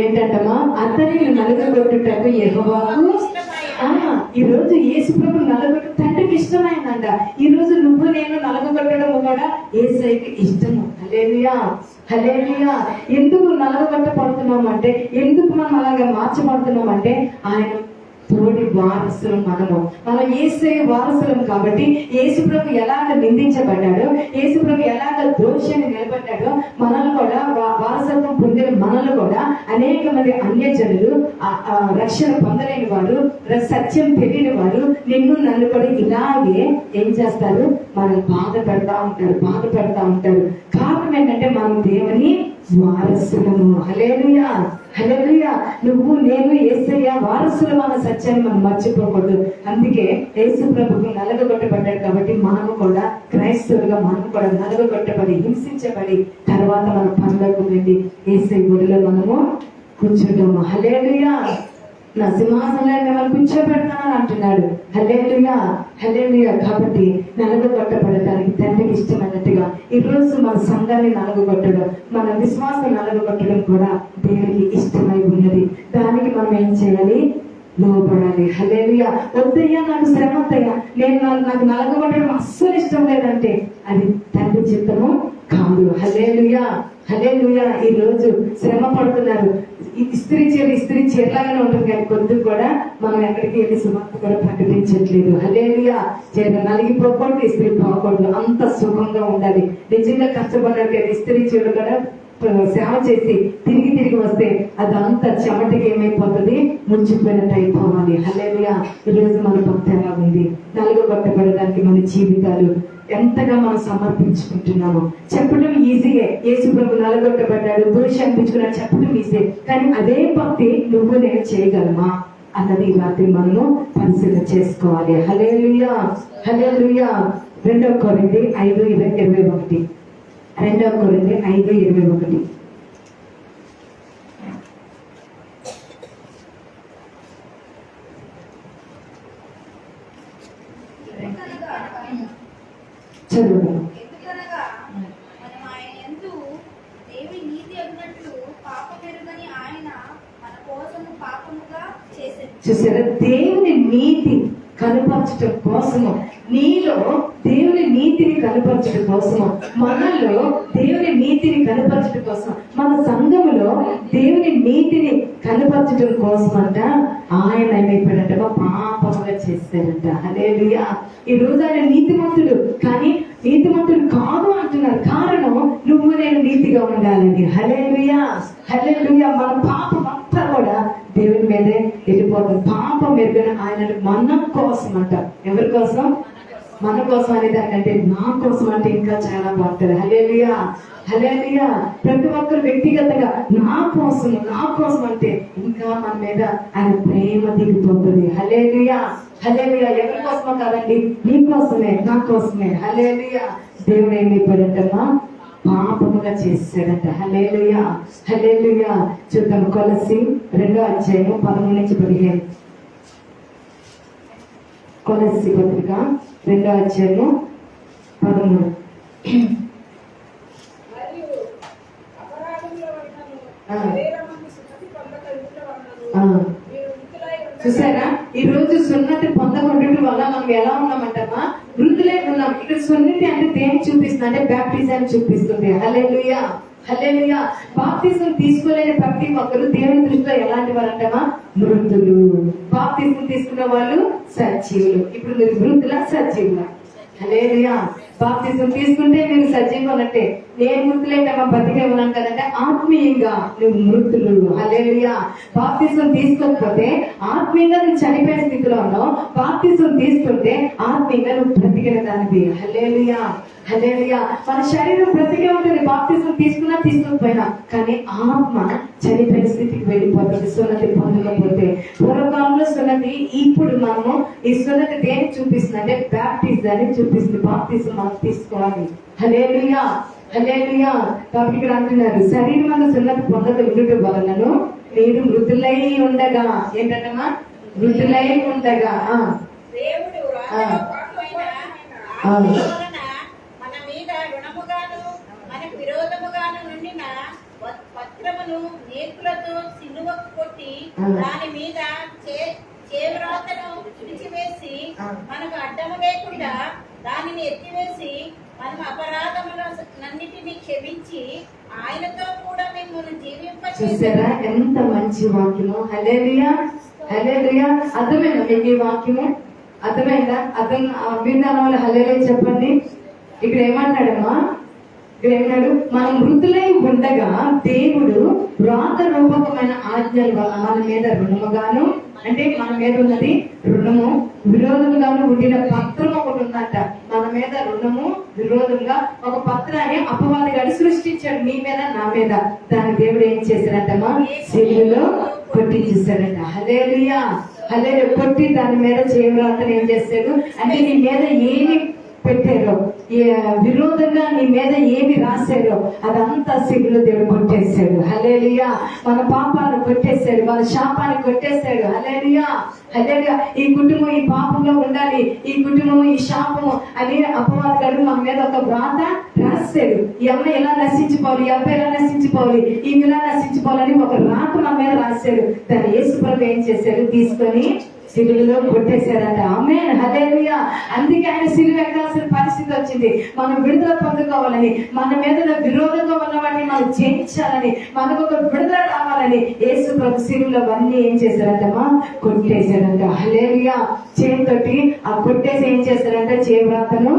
ఏంటంటమ్మా, అతనిని నలుగగొట్టుటకు యెహోవాకు ఈ రోజు యేసు ప్రభు నలగొట్టు తండ్రికి ఇష్టమైందంట. ఈ రోజు నువ్వు నేను నలగొట్టడం కూడా యేసయ్యకి ఇష్టము. హల్లెలూయా, హల్లెలూయా. ఎందుకు నలగొట్టబడుతున్నాం అంటే, ఎందుకు మనం అలాగా మార్చబడుతున్నాం అంటే, ఆయన తోడి వారసులం మనం యేసయ్య వారసులం కాబట్టి యేసు ప్రభు ఎలాగ నిందించబడ్డాడో, యేసు ప్రభు ఎలాగ దోషాన్ని నిలబడ్డాడో, మనల్ని కూడా వారసత్వం పొందిన మనల్ని కూడా అనేక మంది అన్యజనులు, రక్షణ పొందలేని వారు, సత్యం తెలియని వారు నిన్ను నన్ను కూడా ఇలాగే ఏం చేస్తారు, మనం బాధ పెడతా ఉంటారు. కారణం ఏంటంటే మనం దేవుని వారసులము. హల్లెలూయా, హల్లెలూయా. నువ్వు నేను యేసయ్య వారసులం అన్న సత్యాన్ని మనం మర్చిపోకూడదు. అందుకే యేసు ప్రభుకి నలగొట్టబడ్డాడు కాబట్టి మనము కూడా క్రైస్తవులుగా మనం కూడా నలగొట్టబడి హింసించబడి తర్వాత మన పనులకు వెళ్ళి యేసయ్య గుడిలో మనము కూర్చుంటాము. హల్లెలూయా. నా సింహాసనంలో మిమ్మల్ని కూర్చోబెడతానని అంటున్నాడు. హల్లెలూయా, హల్లెలూయా. కాబట్టి నలగొట్టబడటానికి తండ్రికి ఇష్టమైనట్టుగా ఈ రోజు మన సంఘాన్ని నలగొట్టడం, మన విశ్వాసం నలగొట్టడం కూడా దేవునికి ఇష్టమై ఉన్నది. దానికి మనం ఏం చేయాలి, లోపడాలి. హల్లెలూయా. వద్దయ్యా నాకు శ్రమ వద్దయ్యా, నాకు నలగొట్టడం అస్సలు ఇష్టం లేదంటే అది తండ్రి చిత్తము కాదు. హల్లెలూయా, హల్లెలూయా. ఈ రోజు శ్రమ పడుతున్నారు, ఇస్త్రీ చీరలాగానే ఉంటుంది కానీ కొద్ది కూడా మనం ఎక్కడికి వెళ్ళి సువార్త కూడా ప్రకటించట్లేదు. హల్లెలూయా. చీర నలిగిపోకూడదు, ఇస్త్రీ పోకూడదు, అంత సుఖంగా ఉండాలి. నిజంగా కష్టపడ్డారు ఇస్త్రీ చీర కూడా సేవ చేసి తిరిగి వస్తే అదంతా చెమటకి ఏమైపోతుంది, ముచ్చిపోయినట్టు అయిపోవాలి. హల్లెలూయా. ఈరోజు మన భక్తి ఎలా ఉంది, నలుగొట్టబడడానికి మన జీవితాలు ఎంతగా మనం సమర్పించుకుంటున్నాము. చెప్పడం ఈజీయే, యేసు ప్రభు నలగొట్టబడ్డాడు, దోషి అనిపించుకున్నాడు చెప్పడం ఈజీ. కానీ అదే భక్తి నువ్వు నేను చేయగలమా అన్నది ఈ రాత్రి మనము పరిశీలన చేసుకోవాలి. హల్లెలూయా, హల్లెలూయా. 2 కొరింథీ 5:21. 2 కొరింథీ 5:21. చదువు. ఎందుకనగా మనం ఆయన యందు దేవుని నీతి అన్నట్లు పాపమెరుగని ఆయన మన కోసము పాపముగా చేసెను. చూసారా, దేవుని నీతి కనపరచడం కోసము, నీలో దేవుని నీతిని కనపరచడం కోసము, మనలో దేవుని నీతిని కనపరచడం కోసం, మన సంఘములో దేవుని నీతిని కనపరచడం కోసం అంట ఆయన ఏమైపోయాడంట, పాపముగా చేస్తాడంట. హల్లెలూయా. ఈ రోజు ఆయన నీతిమంతుడు, కానీ నీతిమంతుడు కాదు అంటున్నారు. కారణం నువ్వు నేను నీతిగా ఉండాలని. హల్లెలూయా, హల్లెలూయా. మన పాపం అంతా కూడా దేవుని మీదే వెళ్ళిపోతుంది. పాపం ఎదుగున ఆయన మన కోసం అంట. ఎవరి కోసం? మన కోసం అనే దానికంటే నా కోసం అంటే ఇంకా చాలా బాగుంటుంది. హల్లెలూయా, హల్లెలూయా. ప్రతి ఒక్కరు వ్యక్తిగతంగా నా కోసం అంటే ఇంకా మన మీద ఆయన ప్రేమ దిగిపోతుంది. హల్లెలూయా, హల్లెలూయా. ఎవరి కోసమో కాదండి, నీ కోసమే, నా కోసమే. హల్లెలూయా. దేవుడు ఏమైపోయాడంటమ్మా, పాపముగా చేశాడంట. హల్లెలూయా, హల్లెలూయా. చూద్దాం, కొలస్సీ 2:13-15. కొలస్సీ పత్రిక 2:13. చూసారా, ఈ రోజు సున్నతి పొందకుండా వల్ల మనం ఎలా ఉన్నామంటమ్మా, వృద్ధులై ఉన్నాం. ఇక్కడ సున్నతి అంటే దేని చూపిస్తుంది అంటే బ్యాప్టిజాన్ని చూపిస్తుంది. హల్లెలూయా, హల్లెలూయా. బాప్తిజం తీసుకోలేని ప్రతి ఒక్కరు దేవుని దృష్టిలో ఎలాంటి వారు అంటమా, వృద్ధులు. బాప్తిజం తీసుకున్న వాళ్ళు సజీవులు. ఇప్పుడు మీరు వృద్ధుల సజీవుల. హల్లెలూయా. బాప్తిజం తీసుకుంటే మీరు సజీవం అన్నట్టే. నేను మృతులేటమ్మా బతికే ఉన్నాను కదంటే ఆత్మీయంగా నువ్వు మృతులు. హల్లెలూయా. బాప్తిజం తీసుకోకపోతే ఆత్మీయంగా నువ్వు చనిపోయిన స్థితిలో ఉన్నావు. బాప్తిజం తీసుకుంటే ఆత్మీయంగా నువ్వు బ్రతికిన దానివి. హల్లెలూయా, హల్లెలూయా. మన శరీరం బ్రతికే ఉంటుంది బాప్తిజం తీసుకున్నా తీసుకోకపోయినా, కానీ ఆత్మ చనిపోయిన స్థితికి వెళ్ళిపోతుంది సున్నతి పొందకపోతే. పూర్వకాలంలో సున్నతి, ఇప్పుడు మనము ఈ సున్నతి దేనికి చూపిస్తుంది అంటే బ్యాప్టిజాన్ని చూపిస్తుంది. బాప్తిజం మనం తీసుకోవాలి. హల్లెలూయా, హల్లెలూయా. కాబట్టి ఇక్కడ అంటున్నారు, శరీరం అన్న సున్నతి పొందగలుగుట వలనను మీరు మృతులై ఉండగా, ఏంటంటమ్మా, మృతులై ఉండగా దేవుడు మన మీద రుణముగాను మనకు విరోధముగాను నుండిన పత్రమును నేర్పులతో సిలువకు కొట్టి ఆ. దాని మీద చేవ్రాతను విడిచివేసి ఆ. మనకు అడ్డము లేకుండా దానిని ఎత్తివేసి మనం అపరాధములన్నిటినీ క్షమించి ఆయనతో కూడా మిమ్మల్ని చూసారా ఎంత మంచి వాక్యము. హల్లెలూయా, హల్లెలూయా. అర్థమైందా మీకు ఈ వాక్యము? అర్థమైందా? విన్నాను వాళ్ళు హల్లెలూయా చెప్పండి. ఇక్కడ ఏమన్నాడమ్మా? ఇక్కడ ఏమన్నాడు? మనం మృతులై ఉండగా దేవుడు వ్రాత రూపకమైన ఆజ్ఞల వల్ల మన మీద రుణముగాను, అంటే మన మీద ఉన్నది రుణము, విరోధముగాను ఉండిన పత్రం ఒకటి ఉందంట. మన మీద రుణము, విరోధంగా ఒక పత్రాన్ని అపవాది గారు సృష్టించాడు, నీ మీద నా మీద. దాని దేవుడు ఏం చేశాడంటమ్మా? సిలువలో కొట్టించేశాడంట. హల్లెలూయా, హల్లెలూయా. కొట్టి దాని మీద చేయరాతను ఏం చేశాడు అంటే, నీ మీద ఏమి పెట్టారో, విరోధంగా నీ మీద ఏమి రాశారో అదంతా సిలువలో దేవుడు కొట్టేశాడు. హల్లెలూయా. మన పాపాలను కొట్టేశాడు, మన శాపాన్ని కొట్టేశాడు. హల్లెలూయా, హల్లెలూయా. ఈ కుటుంబం ఈ పాపంలో ఉండాలి, ఈ కుటుంబం ఈ శాపము అని అపవాదాలు మన మీద ఒక వ్రాత రాశాడు. ఈ అమ్మాయి ఎలా నశించిపోవాలి, ఈ అబ్బాయి ఎలా నశించిపోవాలి, ఈమె ఎలా నశించిపోవాలని ఒక రాత మన మీద రాశాడు. దాన్ని యేసు ప్రభు ఏం చేశాడు? తీసుకొని సిలువలో కొట్టేశారట. ఆమేన్, హల్లెలూయా. అందుకే ఆయన సిలువ ఎక్కాల్సిన పరిస్థితి వచ్చింది. మనం విడుదల పొందుకోవాలని, మన మీద విరోధంగా ఉన్న వాటిని మనం జయించాలని, మనకు ఒక విడుదల రావాలని యేసు ప్రభు సిలువలో అన్ని ఏం చేశారంటమ్మా? కొట్టేశారంట. హల్లెలూయా. చేతితోటి ఆ కొట్టేసి ఏం చేశారంటే చేవ్రాతను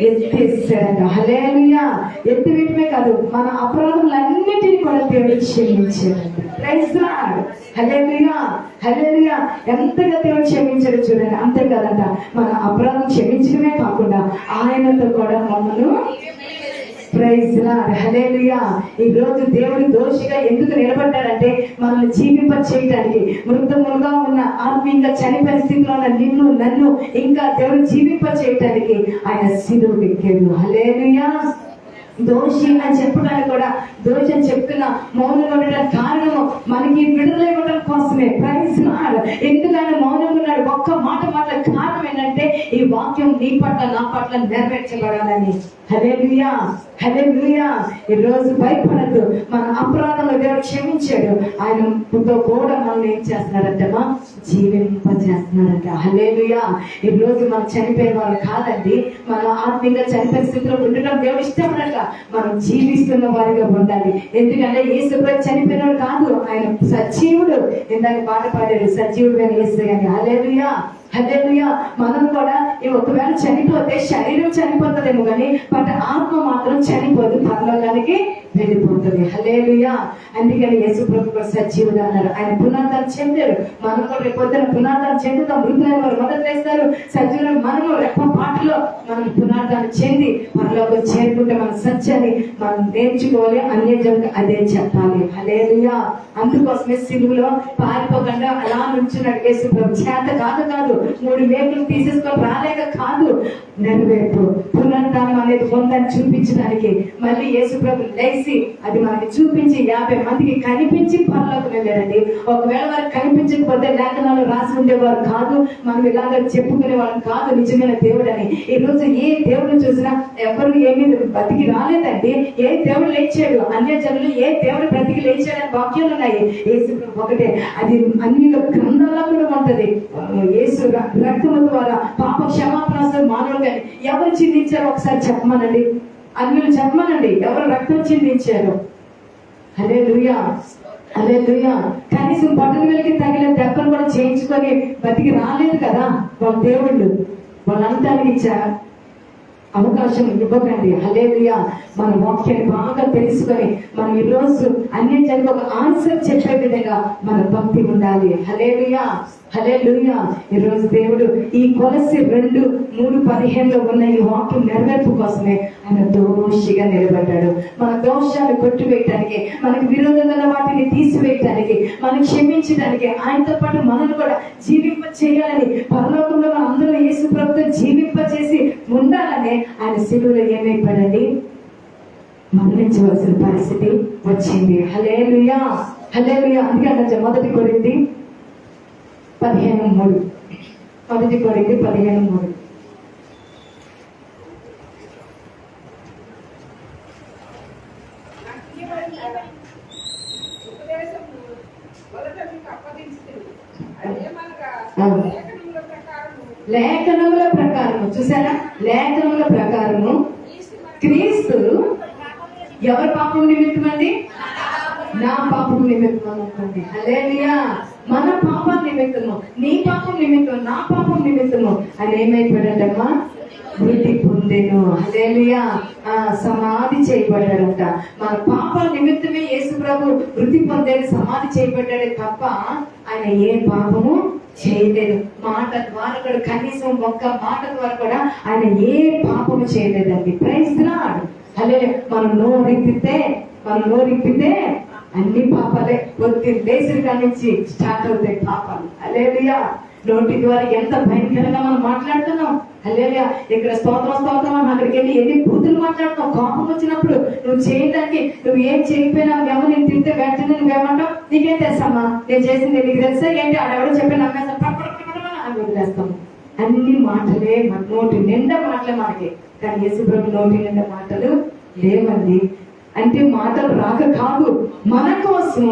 ఎత్తేసారంట. హల్లెలూయా. ఎత్తివేయటమే కాదు, మన అపరాధములన్నిటినీ కూడా దేవుడు క్షమించారంట. Praise Lord. హల్లెలూయా, హల్లెలూయా. ఎంతగా దేవుడు క్షమించాడు చూడండి. అంతేకాదంట, మన అపరాధం క్షమించడమే కాకుండా ఆయనతో కూడా మమ్మల్ని ప్రైజ్ లార్డ్. హల్లెలూయా. ఈ రోజు దేవుడు దోషిగా ఎందుకు నిలబడ్డాడంటే, మనల్ని జీవింప చేయడానికి, మృతములుగా ఉన్న ఆత్మీయంగా చనిపోయిన స్థితిలో ఉన్న నిన్ను నన్ను ఇంకా దేవుడు జీవింప చేయడానికి ఆయన సిలువకు ఎక్కాడు. హల్లెలూయా. దోషి అని చెప్పడానికి కూడా, దోషి అని చెప్తున్న మౌనంగా ఉండడానికి కారణము మనకి విడుదల ఇవ్వడం కోసమే. Praise lord. ఎందుకని మౌనంగా ఉన్నాడు? ఒక్క మాట కారణం ఏంటంటే, ఈ వాక్యం నీ పట్ల నా పట్ల నెరవేర్చబడాలని. హల్లెలూయా, హల్లెలూయా. ఈ రోజు భయపడద్దు. మన అపరాధంలో దేవుడు క్షమించాడు. ఆయనతో కూడా మనం ఏం చేస్తున్నాడంటమ్మా? జీవింపజేస్తున్నాడంట. హల్లెలూయా. ఈ రోజు మనం చనిపోయిన వాళ్ళు కాదండి, మనం ఆత్మీయంగా చనిపోయిన స్థితిలో ఉండడం దేవుడు ఇష్టపడక మనం జీవిస్తున్న వారిగా ఉండాలి. ఎందుకంటే యేసు ప్రభు చనిపోయినాడు కాదు, ఆయన సజీవుడు. ఇందాక పాట పాడారు, సజీవుడు అని యేసు గాని. హల్లెలూయా, హల్లెలూయా. మనం కూడా ఒకవేళ చనిపోతే శరీరం చనిపోతుందేమో కానీ బట్ ఆత్మ మాత్రం చనిపోదు, పరలోకానికి వెళ్ళిపోతుంది. హల్లెలూయా. అందుకని యేసు ప్రభు కూడా సజీవుడు అన్నారు. ఆయన పునరుద్ధరణ చెందారు. మనం కూడా రేపు పొద్దున పునరుద్ధరణ చెందుతాం. మృతులైన వారు మొదలు వేస్తారు, సజీవులు మనము రెప్ప పాటలో మనం పునరుద్ధరణ చెంది పరలోకం చేరుకుంటే మన సత్యాన్ని మనం నేర్చుకోవాలి, అన్య జనులకు అదే చెప్పాలి. హల్లెలూయా. అందుకోసమే సిలువలో పారిపోకుండా అలా నుంచున్నాడు యేసు ప్రభు. చేత కాదు 3 మేకులు తీసేసుకొని రాలేక కాదు, నెరవేర్పు పునరుద్ధరణ అనేది పొందని చూపించడానికి మళ్ళీ యేసు ప్రభు లేచి అది మనకి చూపించి 50 మందికి కనిపించి పరలోకం వెళ్ళారండి. ఒకవేళ వారికి కనిపించకపోతే లేఖనాలు రాసి ఉండేవారు కాదు, మనం ఇలాగ చెప్పుకునే వాళ్ళు కాదు నిజమైన దేవుడు అని. ఈ రోజు ఏ దేవుడు చూసినా ఎవరు ఏమీ బతికి రాలేదండి. ఏ దేవుడు లేచాడు, అన్య జనులు ఏ దేవుడు బ్రతికి లేచాడని వాక్యాలు ఉన్నాయి. యేసు ప్రభు ఒకటే, అది అన్ని గ్రంథాల్లో కూడా ఉంటది. యేసు రక్తము ద్వారా పాప క్షమాపణ మానవులు కానీ ఎవరు చిందించారో ఒకసారి చెప్పమనండి. అన్యులు చెప్పమనండి, ఎవరు రక్తం చిందించారు. హల్లెలూయా, హల్లెలూయా. కనీసం బట్టలు వెలికి తగిన దెబ్బలు కూడా చేయించుకొని బతికి రాలేదు కదా వాళ్ళ దేవుళ్ళు. వాళ్ళంతా ఇచ్చారు. అవకాశం ఇవ్వకండి. హల్లెలూయా. మన వాక్యాన్ని బాగా తెలుసుకొని మనం ఈ రోజు అన్ని జన్మకు ఒక ఆన్సర్ చెప్పే విధంగా మన భక్తి ఉండాలి. హల్లెలూయా, హల్లెలూయా. ఈ రోజు దేవుడు ఈ కొలసి 2:3-15 ఉన్న ఈ వాక్యం నెరవేర్పు కోసమే ఆయన దోషిగా నిలబడ్డాడు. మన దోషాన్ని కొట్టివేయటానికి, మనకు విరోధంగా వాటిని తీసివేయటానికి, మనం క్షమించడానికి, ఆయనతో పాటు మనల్ని కూడా జీవింప చేయాలని, పరలోకంలో మనం అందరూ యేసు ప్రభుతో జీవింప చేసి ఉండాలని ఆయన సిలువలో ఏమైపోయాడండి? మరణించవలసిన పరిస్థితి వచ్చింది. హల్లెలూయా, హల్లెలూయా. అందుకే మొదటి కొరింథీ 15:3. మొదటి కొరింథీ 15:3. ఆ. లేఖనముల ప్రకారము చూసారా, లేఖనముల ప్రకారము క్రీస్తు ఎవరి పాపం నిమిత్తం అండి? నా పాపం నిమిత్తం అనుకోండి. హల్లెలూయా. మన పాపం నిమిత్తము, నీ పాపం నిమిత్తం, నా పాపం నిమిత్తము ఆయన ఏమైపోయాడమ్మా? వృద్ధి పొందేను. హల్లెలూయా. సమాధి చేయబడ్డాడంట. మన పాపాల నిమిత్తమే యేసు ప్రభు వృద్ధి పొందేది, సమాధి చేయబడ్డాడే తప్ప ఆయన ఏ పాపము చేయలేదు. మాట ద్వారా కూడా, కనీసం ఒక్క మాట ద్వారా కూడా ఆయన ఏ పాపము చేయలేదండి. Praise the Lord. హల్లెలూయా. మనం నోరిప్పితే అన్ని పాపాలే. పొద్దున్న లేచిన కాడి నుంచి స్టార్ట్ అవుతాయి పాపాలు. హల్లెలూయా. నోటి ద్వారా ఎంత భయంకరంగా మనం మాట్లాడుతున్నాం. హల్లెలూయా. ఇక్కడ స్తోత్రం అని అక్కడికి వెళ్ళి ఎన్ని బూతులు మాట్లాడుతున్నావు. కోపం వచ్చినప్పుడు నువ్వు చేయడానికి, నువ్వు ఏం చేయకపోయినా ఎవరు నేను తింటే వెంటనే నువ్వేమంటావు? నీకేం తెలుసమ్మా, నేను చేసింది నీకు తెలుసా ఏంటి? ఆడెవడో చెప్పి నమ్మేస్తాను అని వదిలేస్తాము. అన్ని మాటలే, మన నోటి నిండా మాటలే మనకి. కానీ యేసుప్రభు నోటి నిండా మాటలు లేవండి. అంటే మాటలు రాక కాదు, మన కోసం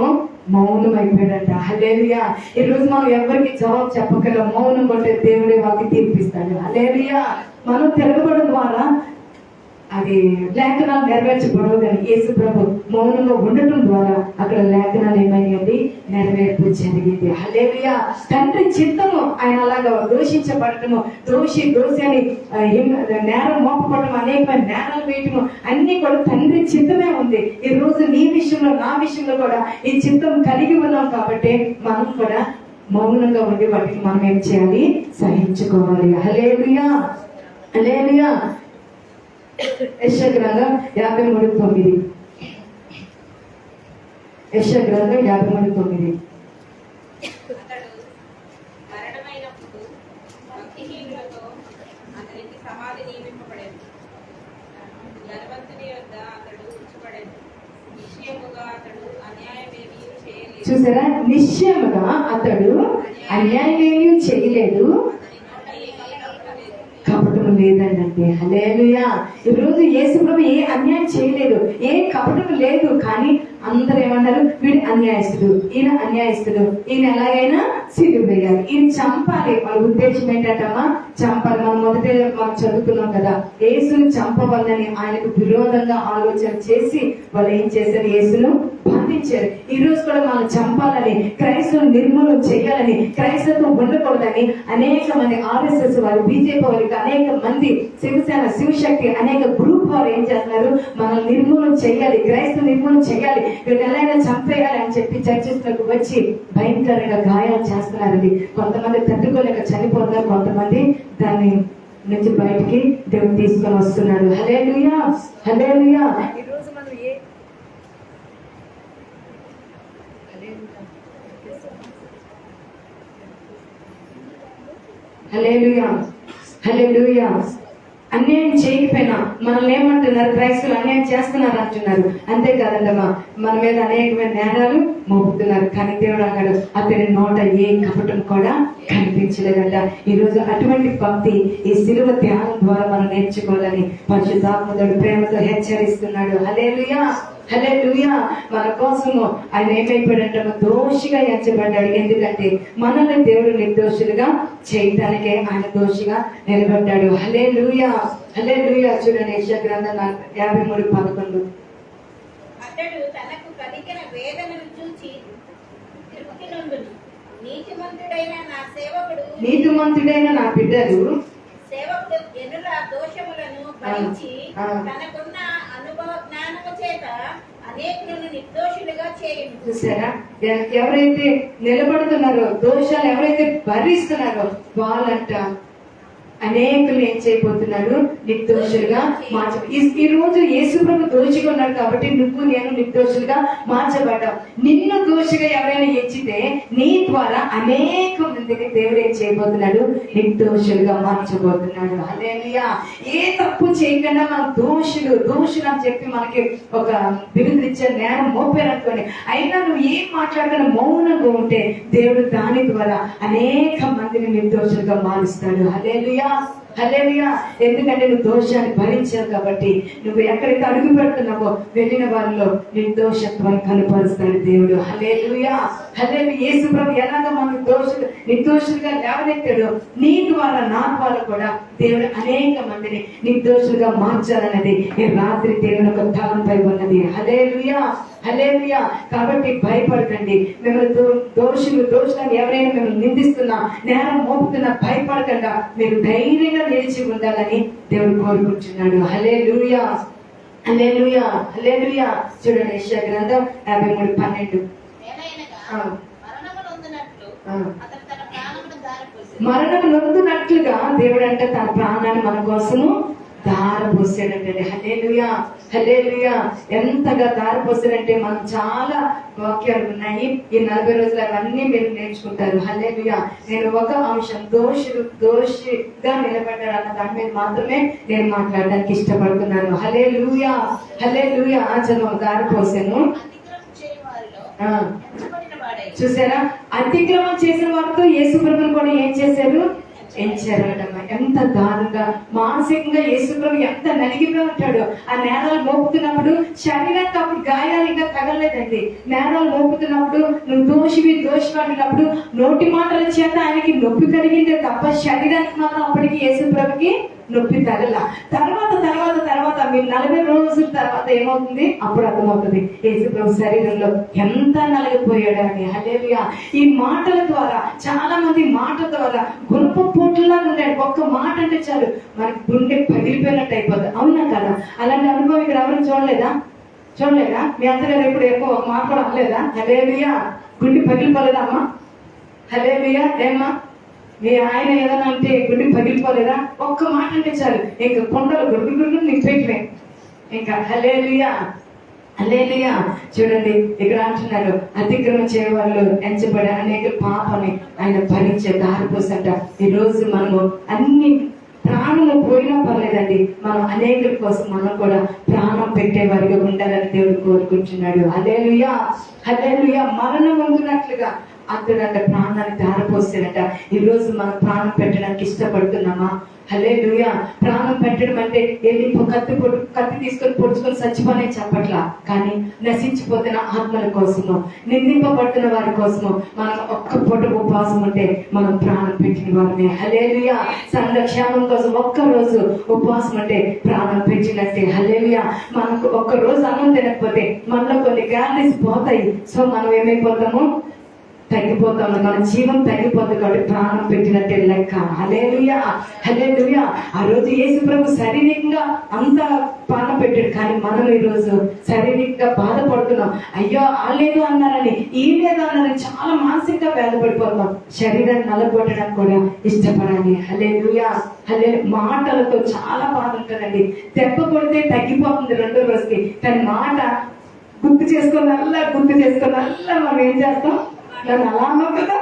మౌనం అయిపోయాడంట. హల్లెలూయా. ఈ రోజు మనం ఎవరికి జవాబు చెప్పగల మౌనం కొంటే దేవుడే వాళ్ళకి తీర్పిస్తాడు. హల్లెలూయా. మనం తిరగబడడం ద్వారా అది లేఖనాలు నెరవేర్చబడవు. కానీ యేసు ప్రభు మౌనంగా ఉండటం ద్వారా అక్కడ లేఖనాలు ఏమైంది? నెరవేర్పు జరిగింది. హల్లెలూయా. తండ్రి చిత్తము ఆయన అలాగా దోషించబడటము, దోషి అని నేరం మోపబడటం, అనేకమైన నేరాలు వేయటము అన్ని కూడా తండ్రి చిత్తమే ఉంది. ఈ రోజు నీ విషయంలో, నా విషయంలో కూడా ఈ చిత్తం కలిగి ఉన్నాం. కాబట్టి మనం కూడా మౌనంగా ఉండి వాటికి మనం ఏం చేయాలి? సహించుకోవాలి. హల్లెలూయా. హల్లెలూయా. యెషయా గ్రంథం 53:9. యెషయా గ్రంథం 53:9. అతడు మరణమైనప్పుడు భక్తిహీనులతో అతనికి సమాధి నియమింపబడెను. ధనవంతుని యొద్ద అతడు ఉంచబడెను. నిశ్చయముగా అతడు అన్యాయమేమీ చేయలేదు. చూసారా, నిశ్చయముగా అతడు అన్యాయమేమీ చేయలేదు, కపటం లేదండి. హల్లెలూయా. ఈ రోజు యేసు ప్రభు ఏ అన్యాయం చేయలేదు, ఏ కపటం లేదు. కానీ అందరూ ఏమన్నారు? వీడు అన్యాయస్తుడు, ఈయన అన్యాయస్తుడు, ఈయన ఎలాగైనా సిలువ వేయాలి, ఈయన చంపాలి. వాళ్ళ ఉద్దేశం ఏంటంటమ్మా? చంపాలి. మనం చదువుకున్నాం కదా, యేసును చంపవాలని ఆయనకు విరోధంగా ఆలోచన చేసి వాళ్ళు ఏం చేశారు? యేసును బంధించారు. ఈ రోజు కూడా మనం చంపాలని, క్రైస్తవులు నిర్మూలన చేయాలని, క్రైస్తవం ఉండకూడదని అనేక మంది ఆర్ఎస్ఎస్ వారు, బీజేపీ వారికి, అనేక మంది శివసేన, శివశక్తి, అనేక గ్రూప్ వారు ఏం చేస్తున్నారు? మనల్ని నిర్మూలన చేయాలి, క్రైస్తవ నిర్మూలన చేయాలి, వీళ్ళెలా చంపేయాలి అని చెప్పి చర్చిస్తులకు వచ్చి భయంకరంగా గాయాలు చేస్తున్నారండి. కొంతమంది తట్టుకోలేక చనిపోతున్నారు, కొంతమంది దాన్ని నుంచి బయటికి దేవుడు తీసుకొని వస్తున్నాడు. హల్లెలూయా. హల్లెలూయా. ఈ రోజు మనం హల్లెలూయా. హల్లెలూయా. అన్యాయం చేయకపోయినా మనల్ని ఏమంటున్నారు? క్రైస్తవులు అన్యాయం చేస్తున్నారు అంటున్నారు. అంతేకాదండమ్మా, మన మీద అనేకమైన నేరాలు మోపుతున్నారు. కానీ దేవుడు అన్నాడు, అతని నోట ఏ కపటం కూడా కనిపించలేదంట. ఈ రోజు అటువంటి భక్తి ఈ సిలువ ధ్యానం ద్వారా మనం నేర్చుకోవాలని పరిశుద్ధాత్ముడు ప్రేమతో హెచ్చరిస్తున్నాడు. హల్లెలూయా. హల్లెలూయా. మన కోసము ఆయన ఏమైపోయాడంటే దోషిగా ఎంచబడ్డాడు. ఎందుకంటే మనల్ని దేవుడు నిర్దోషులుగా చేయటానికే ఆయన దోషిగా నిలబడ్డాడు. హల్లెలూయా. హల్లెలూయా. చూడండి, యెషయా గ్రంథం 53:11. అతడు తనకు కలిగిన వేదనను చూచి తృప్తి నొందును. నీతిమంతుడైన నా బిడ్డలు సేవకుడు జనుల దోషములను భరించి తనకున్న అనుభవ జ్ఞానము చేత అనేకులను నిర్దోషులుగా చేయును. చూసారా, ఎవరైతే నిలబడుతున్నారో, దోషాలు ఎవరైతే భరిస్తున్నారో వాళ్ళంట అనేకులు ఏం చేయబోతున్నాడు? నిర్దోషులుగా ఈ రోజు యేసు ప్రభు దోషిగా ఉన్నాడు కాబట్టి నువ్వు నేను నిర్దోషులుగా మార్చబడ్డావు. నిన్ను దోషిగా ఎవరైనా ఎంచితే నీ ద్వారా అనేక మందిని దేవుడు ఏం చేయబోతున్నాడు? నిర్దోషులుగా మార్చబోతున్నాడు. హల్లెలూయా. ఏ తప్పు చేయకుండా మనం దోషులు అని చెప్పి మనకి ఒక బిరుదు ఇచ్చే నేరం మోపారనుకోండి, అయినా నువ్వు ఏం మాట్లాడకుండా మౌనంగా ఉంటే దేవుడు దాని ద్వారా అనేక మందిని నిర్దోషులుగా మారుస్తాడు. హల్లెలూయా. హల్లెలూయా. ఎందుకంటే నువ్వు దోషాన్ని భరించావు కాబట్టి నువ్వు ఎక్కడైతే అడుగు పెడుతున్నావో వెళ్ళిన వారిలో నిర్దోషత్వాన్ని కనుపరుస్తాడు దేవుడు. హల్లెలూయా. హల్లెలూయా. యేసు ప్రభు ఎలాగ మనం నిర్దోషులుగా లేవనెత్తాడు, నీ ద్వారా నా ద్వారా కూడా దేవుడు అనేక మందిని నిర్దోషులుగా మార్చాలన్నది ఈ రాత్రి దేవుని ఒక తలంపై ఉన్నది. హల్లెలూయా. హల్లెలూయా. కాబట్టి భయపడకండి. మిమ్మల్ని దోషులని ఎవరైనా మిమ్మల్ని నిందిస్తున్నా, నేరం మోపుతున్నా భయపడకుండా మీరు ధైర్యంగా నిలిచి ఉండాలని దేవుడు కోరుకుంటున్నాడు. హల్లెలూయా. హల్లెలూయా. హల్లెలూయా. చూడండి యెషయా గ్రంథం 53:12. మరణం నొందునట్లుగా దేవుడు అంటే తన ప్రాణాన్ని మన కోసము దారపోసాడంటే. హల్లెలూయా. హల్లెలూయా. ఎంతగా దారపోసాడంటే మనం చాలా వాక్యాలు ఉన్నాయి. ఈ 40 రోజులు అవన్నీ మీరు నేర్చుకుంటారు. హల్లెలూయా. నేను ఒక అంశం దోషిగా నిలబడ్డాడు అన్న దాని మీద మాత్రమే నేను మాట్లాడడానికి ఇష్టపడుతున్నాను. హల్లెలూయా. హల్లెలూయా. చదువు దారపోసాను. చూసారా, అతిక్రమం చేసిన వారితో యేసు ప్రభువును కూడా ఏం చేశారు? ఎంచారటమ్మా. ఎంత దారుణంగా మానసికంగా యేసు ప్రభు ఎంత నలిగిపోయి ఉంటాడు. ఆ నేరాలు మోపుతున్నప్పుడు శరీరానికి అప్పుడు గాయాలు ఇంకా తగలలేదండి. నేరాలు మోపుతున్నప్పుడు నువ్వు దోషివాడినప్పుడు నోటి మాటల చేత ఆయనకి నొప్పి కలిగిందే తప్ప శరీరానికి మాత్రం అప్పటికి యేసు ప్రభుకి నొప్పి తగల. తర్వాత మీరు 40 రోజుల తర్వాత ఏమవుతుంది? అప్పుడు అర్థమవుతుంది యేసు ప్రభు శరీరంలో ఎంత నలిగిపోయాడు అని. హల్లెలూయా. ఈ మాటల ద్వారా చాలా మంది మాటల ద్వారా గుణప పోట్లలాగా ఉంటాడు. ఒక్క మాట అంటే చాలు మనకి గుండె పగిలిపోయినట్టు అయిపోతుంది. అవునా కదా? అలాంటి అనుభవం ఇక్కడ ఎవరు చూడలేదా? మీ అత్తగారు ఎప్పుడు ఎక్కువ ఒక మాట కూడా అనలేదా? హల్లెలూయా. గుండె పగిలిపోలేదా అమ్మా? హల్లెలూయా. ఏమ్మా మీ ఆయన ఏదైనా అంటే గుండె పగిలిపోలేదా? ఒక్క మాట అంటే చాలు ఇంకా కొండలు గుడ్డు నింపేట్లే ఇంకా. హల్లెలూయా. హల్లెలూయా. చూడండి ఇక్కడ అంటున్నారు, అతిక్రమం చేయవాళ్ళు ఎంచబడే అనేక పాపని ఆయన భరించే దారిపోసంట. ఈ రోజు మనము అన్ని ప్రాణము పోయినా పర్లేదండి, మనం అనేకుల కోసం మనం కూడా ప్రాణం పెట్టేవారిగా ఉండాలని దేవుడు కోరుకుంటున్నాడు. హల్లెలూయా. హల్లెలూయా. మరణం ఉంటున్నట్లుగా అతడంట ప్రాణాన్ని దారపోస్తాడంట. ఈ రోజు మనం ప్రాణం పెట్టడానికి ఇష్టపడుతున్నామా? హల్లెలూయా. ప్రాణం పెట్టడం అంటే వెళ్ళి కత్తి తీసుకొని పొడుచుకొని చచ్చిపోనే చెప్పట్లా, కానీ నశించిపోతున్న ఆత్మల కోసము, నిందింపబడుతున్న వారి కోసము మనం ఒక్క పూట ఉపవాసం ఉంటే మనం ప్రాణం పెట్టిన వారిని. హల్లెలూయా. సంరక్షణం కోసం ఒక్క రోజు ఉపవాసం అంటే ప్రాణం పెట్టినట్టే. హల్లెలూయా. మనకు ఒక్క రోజు అన్నం తినకపోతే మనలో కొన్ని క్యాలరీస్ పోతాయి. సో మనం ఏమైపోతాము? తగ్గిపోతాము. మన జీవం తగ్గిపోతుంది కాబట్టి ప్రాణం పెట్టినట్టే లెక్క. హల్లెలూయా. హల్లెలూయా. ఆ రోజు యేసు ప్రభు శారీరకంగా అంత ప్రాణం పెట్టాడు, కానీ మనం ఈ రోజు శారీరకంగా బాధపడుతున్నాం. అయ్యో ఆలేదు అన్నారని, ఈ లేదు అన్నారని చాలా మానసికంగా బాధపడిపోతాం. శరీరాన్ని నలగొట్టడానికి కూడా ఇష్టపడాలి. హల్లెలూయా. మాటలతో చాలా బాధ ఉంటుందండి. దెబ్బ కొడితే తగ్గిపోతుంది 2వ రోజుకి, కానీ మాట గుర్తు చేసుకుని మనం ఏం చేస్తాం? నన్ను అలా అన్నావు కదా,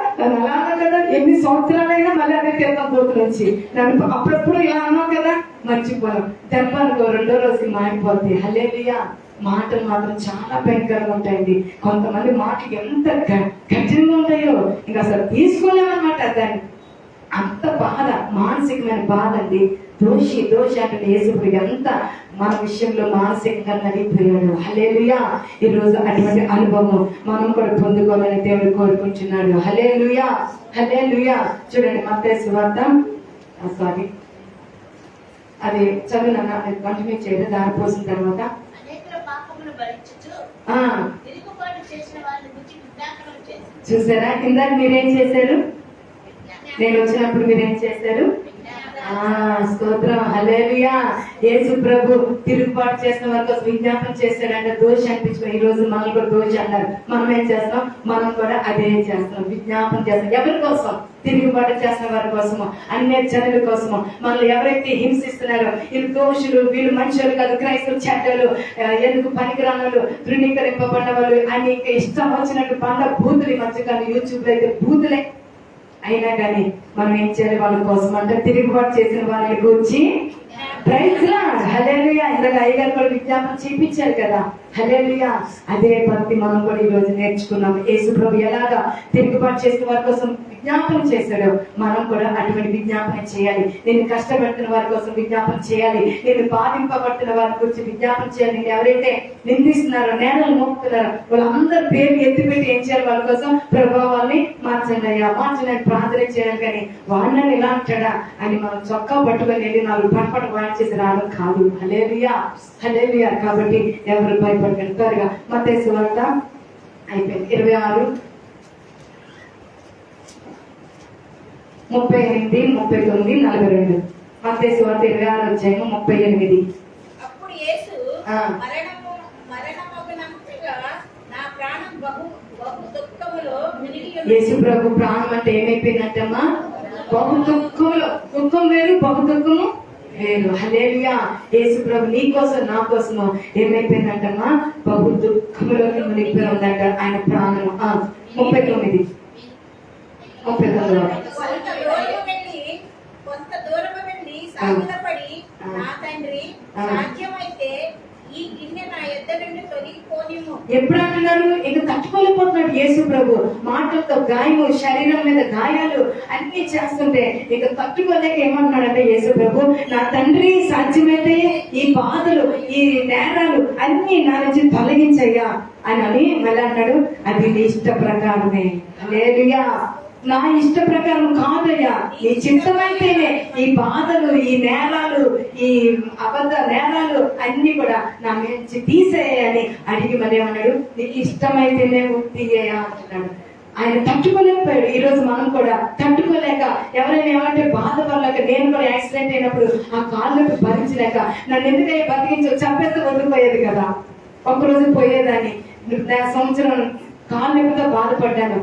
ఎన్ని సంవత్సరాలైనా మళ్ళీ అదే తీర్థం పోతు నుంచి నన్ను అప్పుడప్పుడు ఇలా అన్నావు కదా, మర్చిపోను. దెబ్బ అనుకో 2వ రోజుకి మారిపోద్ది. హల్లెలూయా. మాటలు మాత్రం చాలా భయంకరంగా ఉంటాయండి. కొంతమంది మాటలు ఎంత కఠినంగా ఉంటాయో ఇంకా అసలు తీసుకోలేమన్నమాట. దాన్ని అంత బాధ, మానసికమైన బాధ అండి. దోషి అంటే యేసుప్రభు ఎంత మన విషయంలో మానసికంగా నలిగిపోయాడు. హల్లెలూయా. ఈ రోజు అటువంటి అనుభవం మనం కూడా పొందుకోవాలని దేవుడు కోరుకుంటున్నాడు. హల్లెలూయా. హల్లెలూయా. చూడండి మత్తయి సువార్త, అది చదువునన్నా కంటిన్యూ చేయడం. దారిపోసిన తర్వాత చూసారా, ఇందాక మీరేం చేశారు? నేను వచ్చినప్పుడు మీరేం చేశారు? స్తోత్రం. హల్లెలూయా. యేసు ప్రభు తిరుగుబాటు చేసిన వారి కోసం విజ్ఞాపన చేశాడంటే దోషి అనిపించుకో. ఈ రోజు మనం కూడా దోషి అన్నారు. మనం ఏం చేస్తాం? మనం కూడా అదే చేస్తాం, విజ్ఞాపన చేస్తాం. ఎవరి కోసం? తిరుగుబాటు చేసిన వారి కోసము, అన్య జనుల కోసము. మనల్ని ఎవరైతే హింసిస్తున్నారో, వీళ్ళు దోషులు, వీళ్ళు మనుషులు కాదు, క్రైస్తవులు చెడ్డలు, ఎందుకు పనికిరానులు, ధృవీకరింపబడిన వాళ్ళు అని ఇష్టం వచ్చినట్టు బండ బూతులు. ఈ మధ్యకాలం యూట్యూబ్ లో అయితే బూతులే. అయినా కానీ మనం ఏం చేయాలి? వాళ్ళ కోసం అంటే తిరుగుబాటు చేసిన వారిని గురించి ప్రైజ్ లార్డ్. హల్లెలూయా. ఇందాక అయ్యగారు కూడా విజ్ఞాపన చేయించారు కదా. హల్లెలూయా. అదే భక్తి మనం కూడా ఈ రోజు నేర్చుకున్నాం. యేసు ప్రభు ఎలాగా తిరుగుబాటు చేసిన వారి కోసం విజ్ఞాపన చేశాడు, మనం కూడా అటువంటి విజ్ఞాపన చేయాలి. నేను కష్టపడుతున్న వారి కోసం విజ్ఞాపన చేయాలి, నేను బాధింపబడుతున్న వారి గురించి విజ్ఞాపన చేయాలి. నేను ఎవరైతే నిందిస్తున్నారో, నేరాలు మోపుతున్నారో వాళ్ళందరూ పేరు ఎత్తిపెట్టి ఏం చేయాలి, వాళ్ళ కోసం ప్రభావాన్ని మార్చండి అయ్యా, మార్చండి అని ప్రార్థన చేయాలి. కానీ వాళ్ళని ఇలా అంటాడా అని మనం చొక్కా పట్టుకొని వెళ్ళి నాలుగు పటపట చేసి రావడం కాదు. హల్లెలూయా, హల్లెలూయా. కాబట్టి ఎవరు భయపడకండి. త్వరగా మత్తయి సువార్త అయిపోయింది 26, 38, 39, 42. మత్తయి సువార్త 26 అధ్యాయం 38. అప్పుడు యేసు ఆ. మరణమగునంతగా నా ప్రాణం బహు బహు దుఃఖములో మునిగి ఉన్నది. యేసు ప్రభు ప్రాణం అంటే ఏమైపోయిందంటమ్మా? బహు దుఃఖంలో. దుఃఖం వేరు, బహు దుఃఖము వేరు. హల్లెలూయా. యేసు ప్రభు నీ కోసం నా కోసము ఏమైపోయిందంటమ్మా? బహు దుఃఖంలోకి మునిగిపోయి ఉందంట ఆయన ప్రాణము. 39. కొంత దూరము వెళ్ళి సాగిలపడి, నా తండ్రి, సాధ్యమైతే ఈ గిన్నె నా యొద్ద నుండి తొలగిపోనిమ్ము. ఎప్పుడు అంటున్నారు? ఇక తట్టుకోలేకపోతున్నాడు యేసు ప్రభు. మాటలతో గాయము, శరీరం మీద గాయాలు అన్ని చేస్తుంటే ఇక తట్టుకోలేక ఏమంటున్నాడంటే యేసు ప్రభు, నా తండ్రి సాధ్యమైతే ఈ బాధలు, ఈ నేరాలు అన్ని నా నుంచి తొలగించయ్యా అని మళ్ళీ అంటాడు, అది నీ ఇష్ట ప్రకారమే. హల్లెలూయా. నా ఇష్ట ప్రకారం కాదయ్యా, నీ చిత్తమైతేనే ఈ బాధలు, ఈ నేరాలు, ఈ అబద్ధ నేరాలు అన్ని కూడా నా నుంచి తీసేయని అడిగి మరి ఏమన్నాడు, నీకు ఇష్టమైతేనే తీయ్యా అంటున్నాడు. ఆయన తట్టుకోలేకపోయాడు. ఈ రోజు మనం కూడా తట్టుకోలేక ఎవరైనా ఏమంటే బాధపడలేక, నేను కూడా యాక్సిడెంట్ అయినప్పుడు ఆ కాళ్ళకు భరించలేక నన్ను ఎందుకై బతికించో చంపేస్తే వదిలిపోయేది కదా, ఒక్కరోజు పోయేదాన్ని. సంవత్సరం కాళ్ళతో బాధపడ్డాను,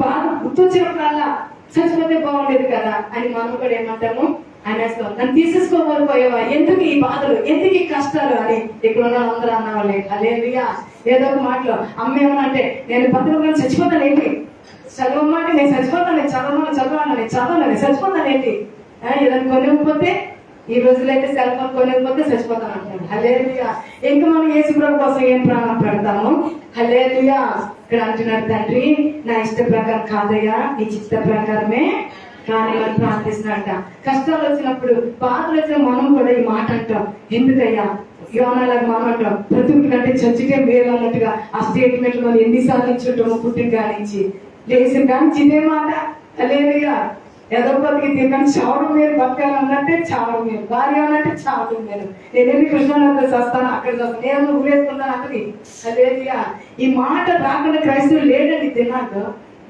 బాధ గుర్తొచ్చినప్పుడల్లా చచ్చిపోతే బాగుండేది కదా అని మనం కూడా ఏమంటాము అనేస్తాం, నన్ను తీసేసుకోకపోయేవా, ఎందుకు ఈ బాధలు, ఎందుకు ఈ కష్టాలు అని ఇక్కడ ఉన్న అందరూ అన్నవాళ్ళే. హల్లెలూయా. ఏదో ఒక మాటలో అమ్మ ఏమన్నా అంటే, నేను బతుకుని చచ్చిపోతాను ఏంటి, చదవమ్మంటే నేను చచ్చిపోతాను, చదవాలని చచ్చిపోతాను ఏంటి, ఏదైనా కొనిపోతే ఈ రోజులైతే సెల్ ఫోన్ కొనిపోతే చచ్చిపోతాను అంటాడు. హల్లెలూయా. ఇంకా మనం యేసు ప్రభు కోసం ఏం ప్రాణం పెడతాము? హల్లెలూయా. ఇక్కడ అంటున్నాడు, తండ్రి నా ఇష్ట ప్రకారం కాదయ్యా, నీ చిత్త ప్రకారమే కానీ మనం ప్రార్థిస్తున్నట్ట. కష్టాలు వచ్చినప్పుడు, బాధలు వచ్చిన మనం కూడా ఈ మాట అంటాం, ఎందుకయ్యా యోనాలకు మనం అంటాం, బ్రతుకు కంటే చచ్చికే మేలు అన్నట్టుగా ఆ స్టేట్మెంట్ మనం ఎన్నిసార్లు ఇచ్చుంటాము పుట్టిన కానించి లేచిన కానించి ఇదే మాట. హల్లెలూయా. ఏదో బతికి తిరిగి చావడం మీరు బతకాలన్నట్టే చావడం మీరు, భార్య అన్నట్టే చావడం మీరు. నేనేమి కృష్ణానగర్ వస్తాను, అక్కడ వస్తాను, నేను ఊరేసుకుంటాను అక్కడి. హల్లెలూయా. ఈ మాట రాకుండా క్రైస్తవులు లేడండి తిన్నాక.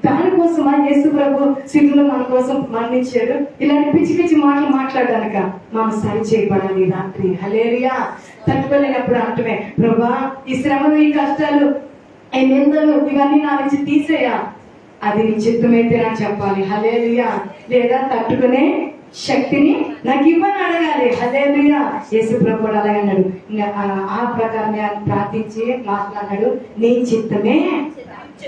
దానికోసమా యేసు ప్రభు సిగ్గులో మన కోసం మరణించాడు. ఇలాంటి పిచ్చి పిచ్చి మాటలు మాట్లాడడానిక మనం సరి చేయబడాలి రాత్రి. హల్లెలూయా. తట్టుకోలేనప్పుడు అంటమే, ప్రభా ఈ శ్రమలు, ఈ కష్టాలు, ఈ నిందలు ఇవన్నీ నా నుంచి తీసేయా, అది నీ చిత్తమైతే నాకు చెప్పాలి. హల్లెలూయా. లేదా తట్టుకునే శక్తిని నాకు ఇవ్వని అడగాలి. హల్లెలూయా. యేసు ప్రభు కూడా అలాగే అన్నాడు. ఆ ప్రకారమే ప్రార్థించి మాట్లాడాడు, నీ చిత్తమే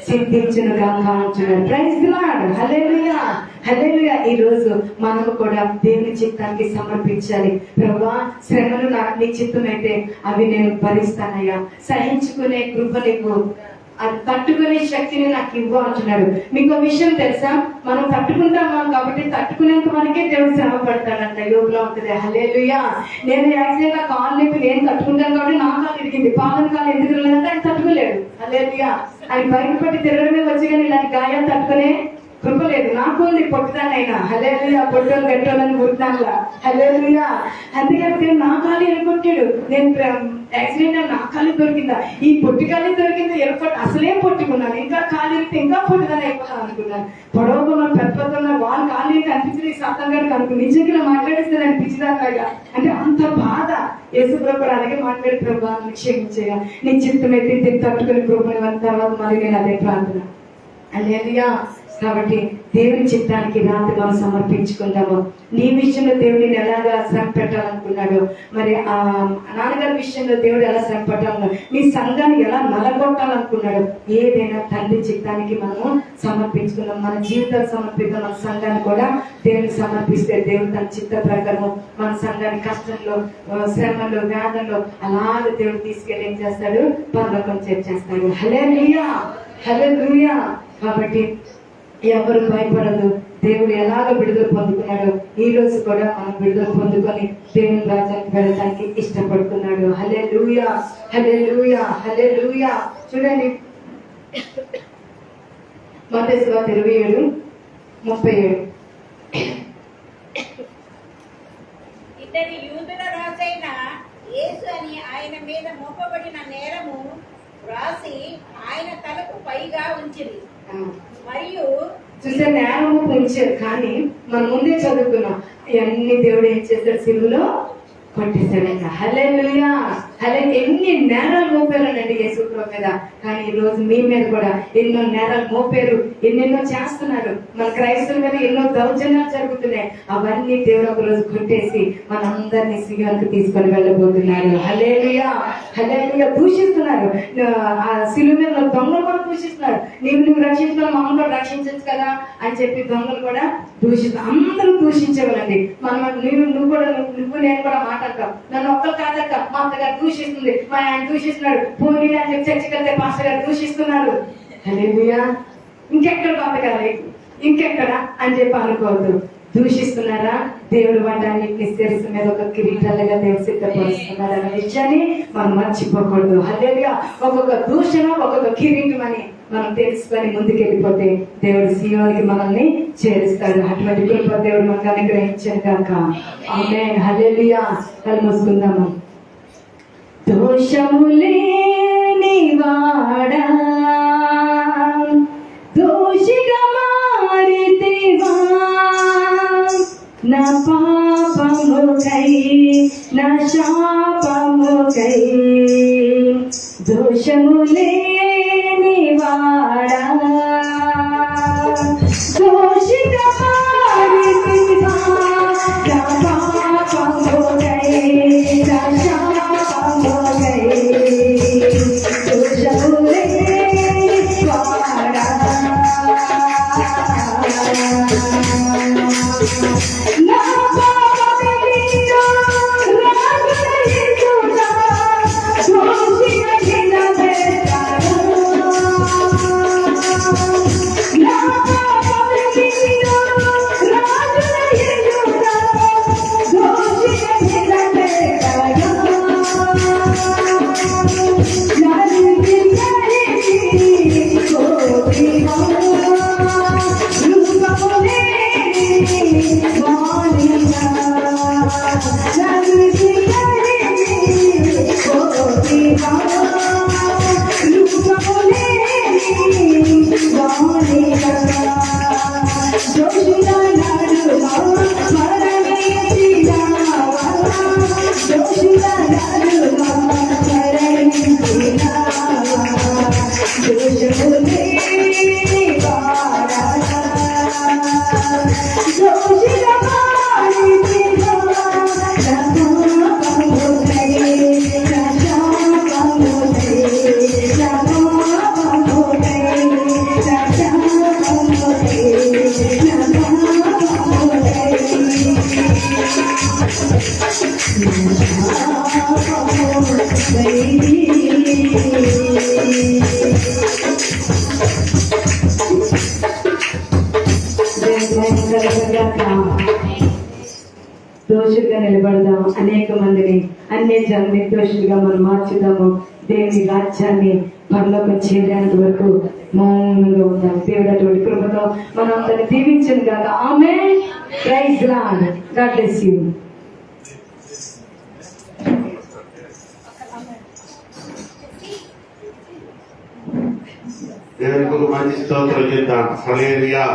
సిద్ధించును గాక అంటున్నాడు. Praise the Lord. Hallelujah, hallelujah. ఈ రోజు మనము కూడా దేవుని చిత్తానికి సమర్పించాలి. ప్రభువా శ్రమలు నాకు నీ చిత్తమైతే అవి నేను భరిస్తానయ్యా, సహించుకునే కృప నీకు, అది తట్టుకునే శక్తిని నాకు ఇవ్వు అంటున్నాడు. మీకు విషయం తెలుసా, మనం తట్టుకుంటామా కాబట్టి తట్టుకునేంత మనకే దేవుడు శ్రమ పడతాడంట. యోగులో ఉంటుంది. హల్లెలూయా. నేను యాక్సిడెంట్ గా కాలు నొప్పి నేను తట్టుకుంటాను కాబట్టి నా కాలు ఇరిగింది, పాలన కాలు ఎందుకు లేదంటే ఆయన తట్టుకోలేడు. హల్లెలూయా. ఆయన బయట పట్టి తిరగడమే వచ్చి కానీ ఇలాంటి గాయాలు తట్టుకునే కృప లేదు. నాకు ఉంది పొట్టుదానైనా. హల్లెలూయా. పొట్టోలు గట్టోలని గుర్తానులా. హల్లెలూయా. అందుకే నా కాలు ఎరగొట్టాడు. నేను యాక్సిడెంట్ నా కాలు దొరికిందా, ఈ పొట్టి కాలు దొరికిందా, ఎరపొట్టు అసలే పొట్టుకున్నాను, ఇంకా కాలు ఎరిగితే ఇంకా పొట్టుదాని అయిపోతాను అనుకున్నాను. పొడవుకున్న పెద్ద వాళ్ళ కాలు కనిపించింది శాతం గారికి అనుకుని నిజంగా మాట్లాడిస్తే అనిపించిందాకా. అంటే అంత బాధ. యేసు ప్రభు అలాగే మాట్లాడి, ప్రభు క్షమించేయ, నీ చిత్తమైతే తట్టుకుని కృపని తర్వాత మరి నేను అదే ప్రార్థన. హల్లెలూయా. కాబట్టి దేవుని చిత్తానికి రాత్రి మనం సమర్పించుకుందాము. నీ విషయంలో దేవుడు నేను ఎలాగా శ్రమ పెట్టాలనుకున్నాడు, మరి ఆ నాన్నగారి విషయంలో దేవుడు ఎలా శ్రమ పెట్టాలన్నాడు, మీ సంఘాన్ని ఎలా నలగొట్టాలనుకున్నాడు, ఏదైనా తండ్రి చిత్తానికి మనము సమర్పించుకున్నాం. మన జీవితాలు సమర్పిద్దాం. మన సంఘాన్ని కూడా దేవునికి సమర్పిస్తే దేవుడు తన చిత్త ప్రకారము మన సంఘాన్ని కష్టంలో, శ్రమలో, వేదనలో అలాగ దేవుడు తీసుకెళ్ళి ఏం చేస్తాడు, పరలోకం చేర్చేస్తాడు. హల్లెలూయా, హల్లెలూయా. కాబట్టి ఎవరు భయపడదు. దేవుడు ఎలాగ విడుదల పొందుకున్నాడు, ఈ రోజు కూడా మనం విడుదల పొందుకొని దేవుని రాజ్యానికి వెళ్ళడానికి ఇష్టపడుతున్నాడు. హల్లెలూయా, హల్లెలూయా, హల్లెలూయా. చూడండి మత్తయి సువార్త 27:37. ఇతని యూదుల రాజైన యేసు అని ఆయన మీద మోపబడిన నేరము వ్రాసి ఆయన తలకు పైగా ఉంచిరి. మరియు చూసే నేరము ఉంచారు, కానీ మనం ముందే చదువుకున్నాం ఇవన్నీ దేవుడు ఏం చేశాడు, సిలువలో కొట్టేశాడంట. హల్లెలూయా, ఎన్ని నేరాలు మోపారనండి యేసు ప్రభు మీద. కానీ ఈ రోజు మీ మీద కూడా ఎన్నో నేరాలు మోపారు, ఎన్నెన్నో చేస్తున్నారు. మన క్రైస్తవుల మీద ఎన్నో దౌర్జన్యాలు జరుగుతున్నాయి. అవన్నీ దేవుడు ఒక రోజు కొట్టేసి మనందరినీ సియోనుకు తీసుకొని వెళ్ళబోతున్నారు. హల్లెలూయా, హల్లెలూయా. దూషిస్తున్నారు, ఆ సిలువ మీద దొంగలు కూడా దూషిస్తున్నారు. నువ్వు రక్షించుకున్న మమ్మల్ని రక్షించచ్చు కదా అని చెప్పి దొంగలు కూడా దూషిస్తారు. అందరూ దూషించేవాళ్ళండి. మనం నువ్వు నేను కూడా మాట్లాడతాం. నన్ను ఒక్కరు కాదక్క, మా అత్తగారు దూషిస్తుంది, మా ఆయన దూషిస్తున్నాడు, పోనీ అని చెప్పి చర్చికి వెళ్తే పాస్టర్ గారు దూషిస్తున్నారు. హల్లెలూయా. ఇంకెక్కడ బతకాలి, ఇంకెక్కడ అని చెప్పి అనుకోవద్దు. దూషిస్తున్నారా, దేవుడు వాటన్నిటిని శిరస్సు మీద ఒక కిరీటాలుగా దేవుడు సిద్ధపరుస్తున్నాడు అనే విషయాన్ని మనం మర్చిపోకూడదు. హల్లెలూయా. ఒక్కొక్క దూషణ ఒక్కొక్క కిరీటం అని మనం తెలుసుకొని ముందుకెళ్ళిపోతే దేవుడు సియోనుకి మనల్ని చేరుస్తాడు. అటువంటి కృప దేవుడు మనకు అనుగ్రహించాను కాక. ఆమేన్, హల్లెలూయా. కళ్ళు మూసుకుందాము. దోషము లేని వాడా, దోషిగా మారితివా, నా పాపముకై నా శాపముకై, దోషము లేని వాడా, దోషిగా మారితివా, నా పాపముకై నా శాపముకై, దోషము లేని వాడా, నా పాపముకై రాజులైతున్నా, దోషిగా నిలబెట్టాను. నా పాపముకై రాజులైతున్నా, దోషిగా నిలబెట్టాను. నన్ను కలిగి కోరినా దోషులుగా నిలబడదాం. అనేక మందిని అన్ని జన నిర్దోషులుగా మనం మార్చుదాము. దేవుని రాజ్యాన్ని పరలోకం చేయడానికి వరకు మౌనంగా ఉందాం. దేవుడు అటువంటి కృపతో మనం అందరిని దీవించను కాక. Amen. Praise Lord. God bless you. దేవునికి ఒక మంచి స్తోత్రం చేద్దాం. హల్లెలూయా.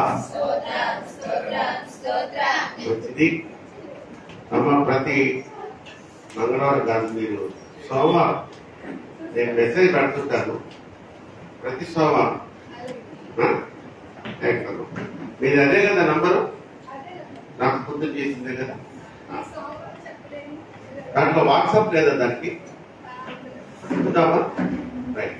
మంచిది అమ్మ. ప్రతి మంగళవారం కాదు, మీరు సోమవారం నేను మెసేజ్ పెడుతుంటాను. ప్రతి సోమవారం మీది అదే కదా నంబరు, నాకు పొద్దున చేసిందే కదా. దాంట్లో వాట్సాప్ లేదా దానికి? చూద్దామా? రైట్,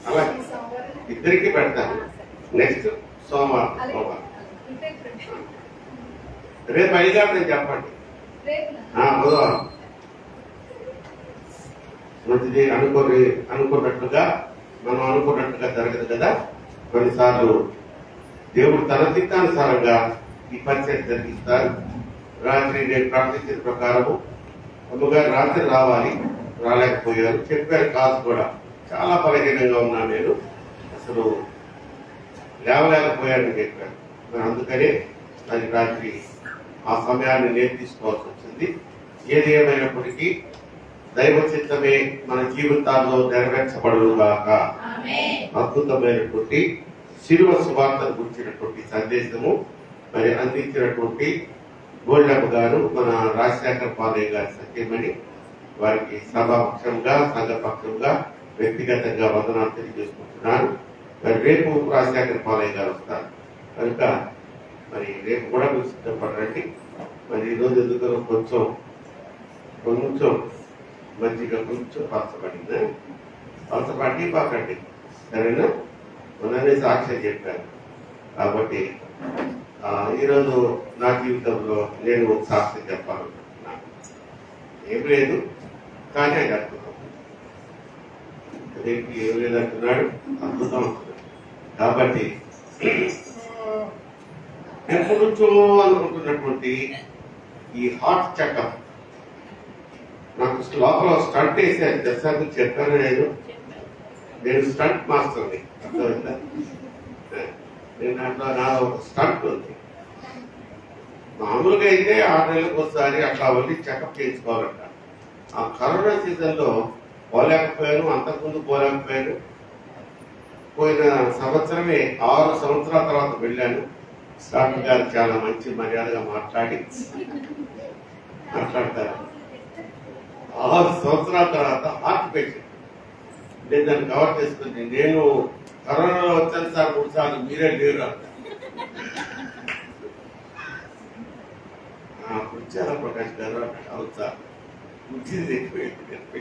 అలాగే ఇద్దరికి పెడతాను. నెక్స్ట్ సోమవారం రేపు 5 గంటలకు చెప్పండి. బుధవారం మంచిది. అనుకున్నట్టుగా మనం అనుకున్నట్టుగా జరగదు కదా. కొన్నిసార్లు దేవుడు తన చిత్తానుసారంగా ఈ పరిచయం జరిగిస్తారు. రాత్రి నేను ప్రార్థించిన ప్రకారము అమ్మగారు రాత్రి రావాలి, రాలేకపోయారు. చెప్పారు కాదు కూడా, చాలా బలహీనంగా ఉన్నా నేను, అసలు లేవలేకపోయానని చెప్పారు. మరి అందుకనే అది రాత్రి ఆ సమయాన్ని నేను తీసుకోవాల్సి వచ్చింది. ఏది ఏమైనప్పటికీ దైవ చిత్తమే మన జీవితాల్లో నెరవేర్చబడుగాక. అద్భుతమైనటువంటి శిలువ సువార్తను గురించినటువంటి సందేశము మరి అందించినటువంటి గోల్డమ్మ గారు, మన రాజశేఖర పాలయ్య గారి సత్యమని, వారికి సభాపక్షంగా సంఘపక్షంగా వ్యక్తిగతంగా వందనాలు తెలియజేసుకుంటున్నాను. మరి రేపు రాజశేఖర పాలయ్య గారు వస్తారు కనుక మరి రేపు కూడా మీరు సిద్ధపడండి. మరి ఈరోజు ఎందుకో కొంచెం మంచిగా కొంచెం పలసపడిందా, పలసపడి పాకండి, సరేనా? మొన్ననే సాక్ష్యం చెప్పాను కాబట్టి ఈరోజు నా జీవితంలో నేను ఒక సాక్ష్యం చెప్పాలనుకుంటున్నాను. ఏం లేదు కానీ అది అద్భుతం. దీనికి ఏం లేదంటున్నాడు, అద్భుతం అంటున్నాడు. కాబట్టి ఎప్పటి నుంచో అనుకుంటున్నటువంటి ఈ హార్ట్ చెకప్ నాకు లోపల స్టంట్ వేసాను. దర్శకు చెప్పాను, నేను స్టంట్ మాస్టర్ని, అర్థమైందా? నేను దాంట్లో నా ఒక స్టంట్ ఉంది. మామూలుగా అయితే 6 నెలలకు ఒకసారి అట్లా వెళ్ళి చెకప్ చేయించుకోవాలంట. ఆ కరోనా సీజన్ లో పోలేకపోయాను, అంతకుముందు పోలేకపోయాను. పోయిన సంవత్సరమే 6 సంవత్సరాల తర్వాత వెళ్ళాను. డాక్టర్ గారు చాలా మంచి మర్యాదగా మాట్లాడతారు. 6 సంవత్సరాల తర్వాత హార్ట్ పేషెంట్, నేను దాన్ని కవర్ చేసుకుని, నేను కరోనాలో వచ్చాను సార్ 3 సార్లు, మీరే లేరు అంట. కూర్చారా ప్రకాష్ గారు అంటే, అవును సార్ కూర్చింది ఎక్కువైంది.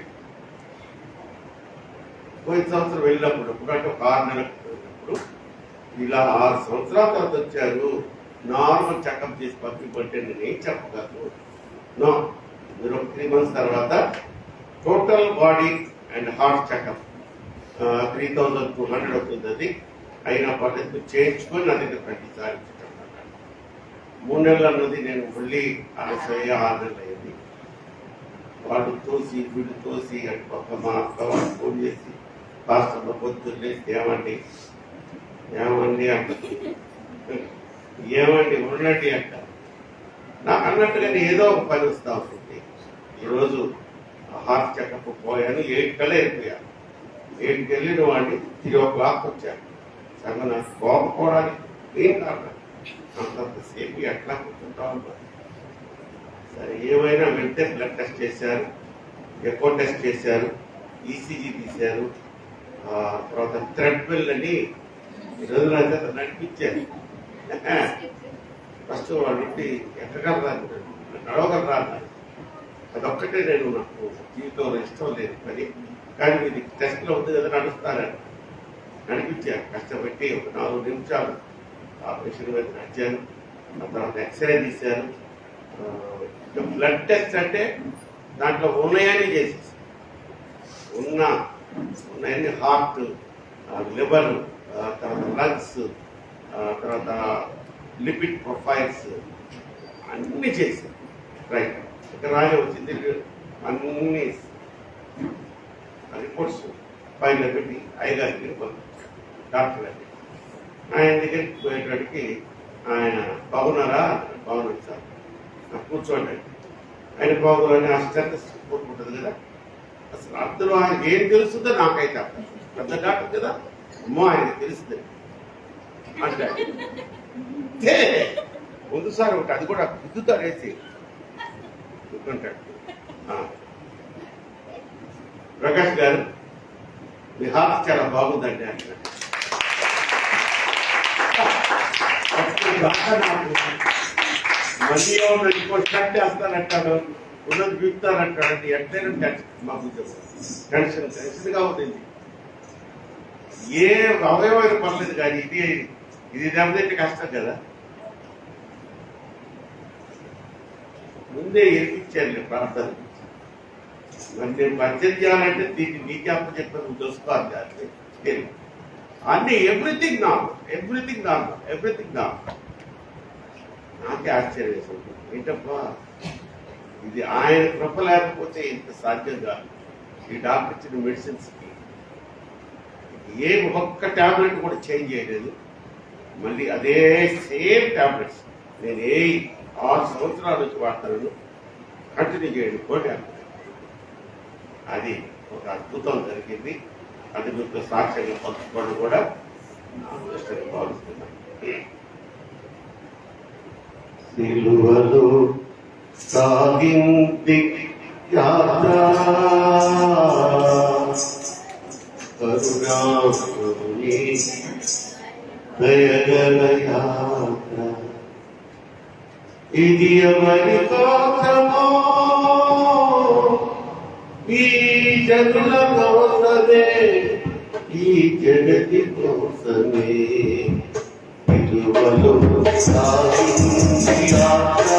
పోయిన సంవత్సరం వెళ్ళినప్పుడు అంటే 6 నెలలకు వెళ్ళినప్పుడు ఇలా 6 సంవత్సరాల తర్వాత వచ్చారు, నార్మల్ చెకప్ చేసి పంపించంటే నేను ఏం చెప్పగలను? నో, మీరు 3 మంత్స్ తర్వాత total body and heart checkup 3200 అవుతుంది. అది అయినా పద్ధతి చేయించుకొని నా దగ్గర ప్రతిసారి 3 నెలలు అన్నది నేను మళ్ళీ 6 నెలలు అయింది. వాడు తోసి వీడు తోసి అటు పక్క మా అక్క వాళ్ళు ఫోన్ చేసి పాస్టర్లో పొద్దున్నే ఏమండి ఉండండి అంట. నాకు అన్నట్టుగానే ఏదో ఒక పని వస్తా ఉంటుంది. ఈరోజు హార్ట్ చెకప్ పోయాను, 8 కల్లా వెళ్ళిపోయాను. 8కి వెళ్ళిన వాడిని 3 o'clock వచ్చాను. సగం నాకు కోపపోవడానికి ఏం కారణం? అంతసేపు ఎట్లా కూర్చుంటా ఉన్నా. సరే ఏమైనా వెంటనే బ్లడ్ టెస్ట్ చేశారు, ఎకో టెస్ట్ చేశారు, ఈసీజీ తీశారు. తర్వాత థ్రెడ్మిల్ అని రోజులంతా నడిపించారు. ఫస్ట్ వాడి ఎక్కగలరా, నడవగలరా అన్నారు. అదొక్కటే నాకు జీవితంలో ఇష్టం లేదు పని. కానీ ఇది టెస్ట్లో ఉంది కదా, నడుస్తారని నడిపించారు. కష్టపెట్టి ఒక 4 నిమిషాలు ఆపరేషన్ మీద నడిచాను. ఆ తర్వాత ఎక్స్రే తీశారు. బ్లడ్ టెస్ట్ అంటే దాంట్లో ఉన్నాయని చేసేసి, ఉన్నాయని హార్ట్, లివర్, తర్వాత లంగ్స్, తర్వాత లిపిడ్ ప్రొఫైల్స్ అన్ని చేశారు. రైట్, ఇక రాజు వచ్చింది అన్ని రిపోర్ట్స్ ఫైల్లో పెట్టి అయ్యగారి దగ్గర పంపించారు. డాక్టర్ గారికి ఆయన దగ్గరికి పోయేటడికి ఆయన బాగున్నారా? బాగున్నాడు సార్, కూర్చోండి. ఆయన బాగున్నారని ఆ స్టెటస్ కోరుకుంటుంది కదా. అసలు అందులో ఆయనకి ఏం తెలుస్తుందో నాకైతే అర్థం. పెద్ద డాక్టర్ కదా, అమ్మో ఆయనకి తెలుస్తుంది అంటే ముందు సార్ ఒకటి, అది కూడా గుద్దుతాడు వేసి కూర్చుంటాడు. ప్రకాష్ గారు మీ హార్ట్ చాలా బాగుందండి అంటే మళ్ళీ ఎవరు ఇంకో షర్ట్ వేస్తానంటాడు, ఉన్నది చూస్తానంటాడండి. ఎట్లయినా టెన్షన్ మాకు టెన్షన్గా ఉంటుంది. ఏ అవయవమైన పర్లేదు కానీ ఇది దెబ్బతింటే కష్టం కదా. ముందే ఎరిపించారు ప్రార్థన. మరి నేను పరిచయం చేయాలంటే దీన్ని నీకే అప్పు చెప్పి నువ్వు చూసుకోవాలి. అన్ని ఎవ్రీథింగ్ నార్మల్. నాకే ఆశ్చర్యం వేస్తుంది. ఏంటప్పా ఇది ఆయన కృప లేకపోతే ఇంత సాధ్యం కాదు. ఈ డాక్టర్ ఇచ్చిన మెడిసిన్స్కి ఏ ఒక్క టాబ్లెట్ కూడా చేంజ్ చేయలేదు. మళ్ళీ అదే సేమ్ టాబ్లెట్స్ నేను 6 సంవత్సరాల నుంచి వాడతాను. కంటిన్యూ చేయండి కోటి. అది ఒక అద్భుతం జరిగింది. అది మీకు సాక్ష్యంగా పంచుకోవడం కూడా నా దృష్టిని భావిస్తున్నాను. సిలువలో సాగింది యాత్ర, కరుణాకరుని దయగల యాత్ర. ఇది ఎవరి కోసమో, ఈ జనుల కోసమే, ఈ జగతి కోసమే. విలువలు సాగింది యాత్ర,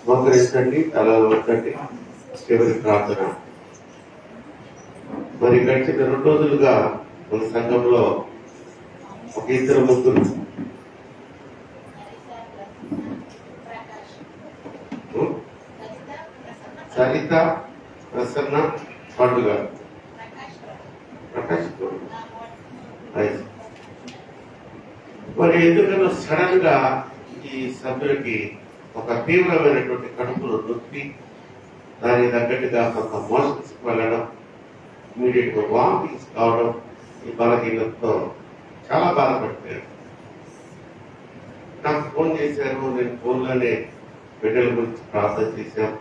మోకరించండి, తలలో ఉంచండి. చివరి ప్రార్థన. మరి గడిచిన 2 రోజులుగా మన సంఘంలో ఒక 2 ముగ్గురు సరిత, ప్రసన్న, పండుగ, ప్రకాష్. మరి ఎందుకన్నా సడన్ గా ఈ సభ్యులకి ఒక తీవ్రమైనటువంటి కడుపులో నొప్పి, దానికి తగ్గట్టుగా కొంత మోషన్స్ వెళ్ళడం, ఇమీడియట్ గా వామిటింగ్స్ కావడం, ఈ బలహీనతతో చాలా బాధపడిపోయారు. నాకు ఫోన్ చేశారు. నేను ఫోన్లోనే బిడ్డల గురించి ప్రార్థన చేశాను.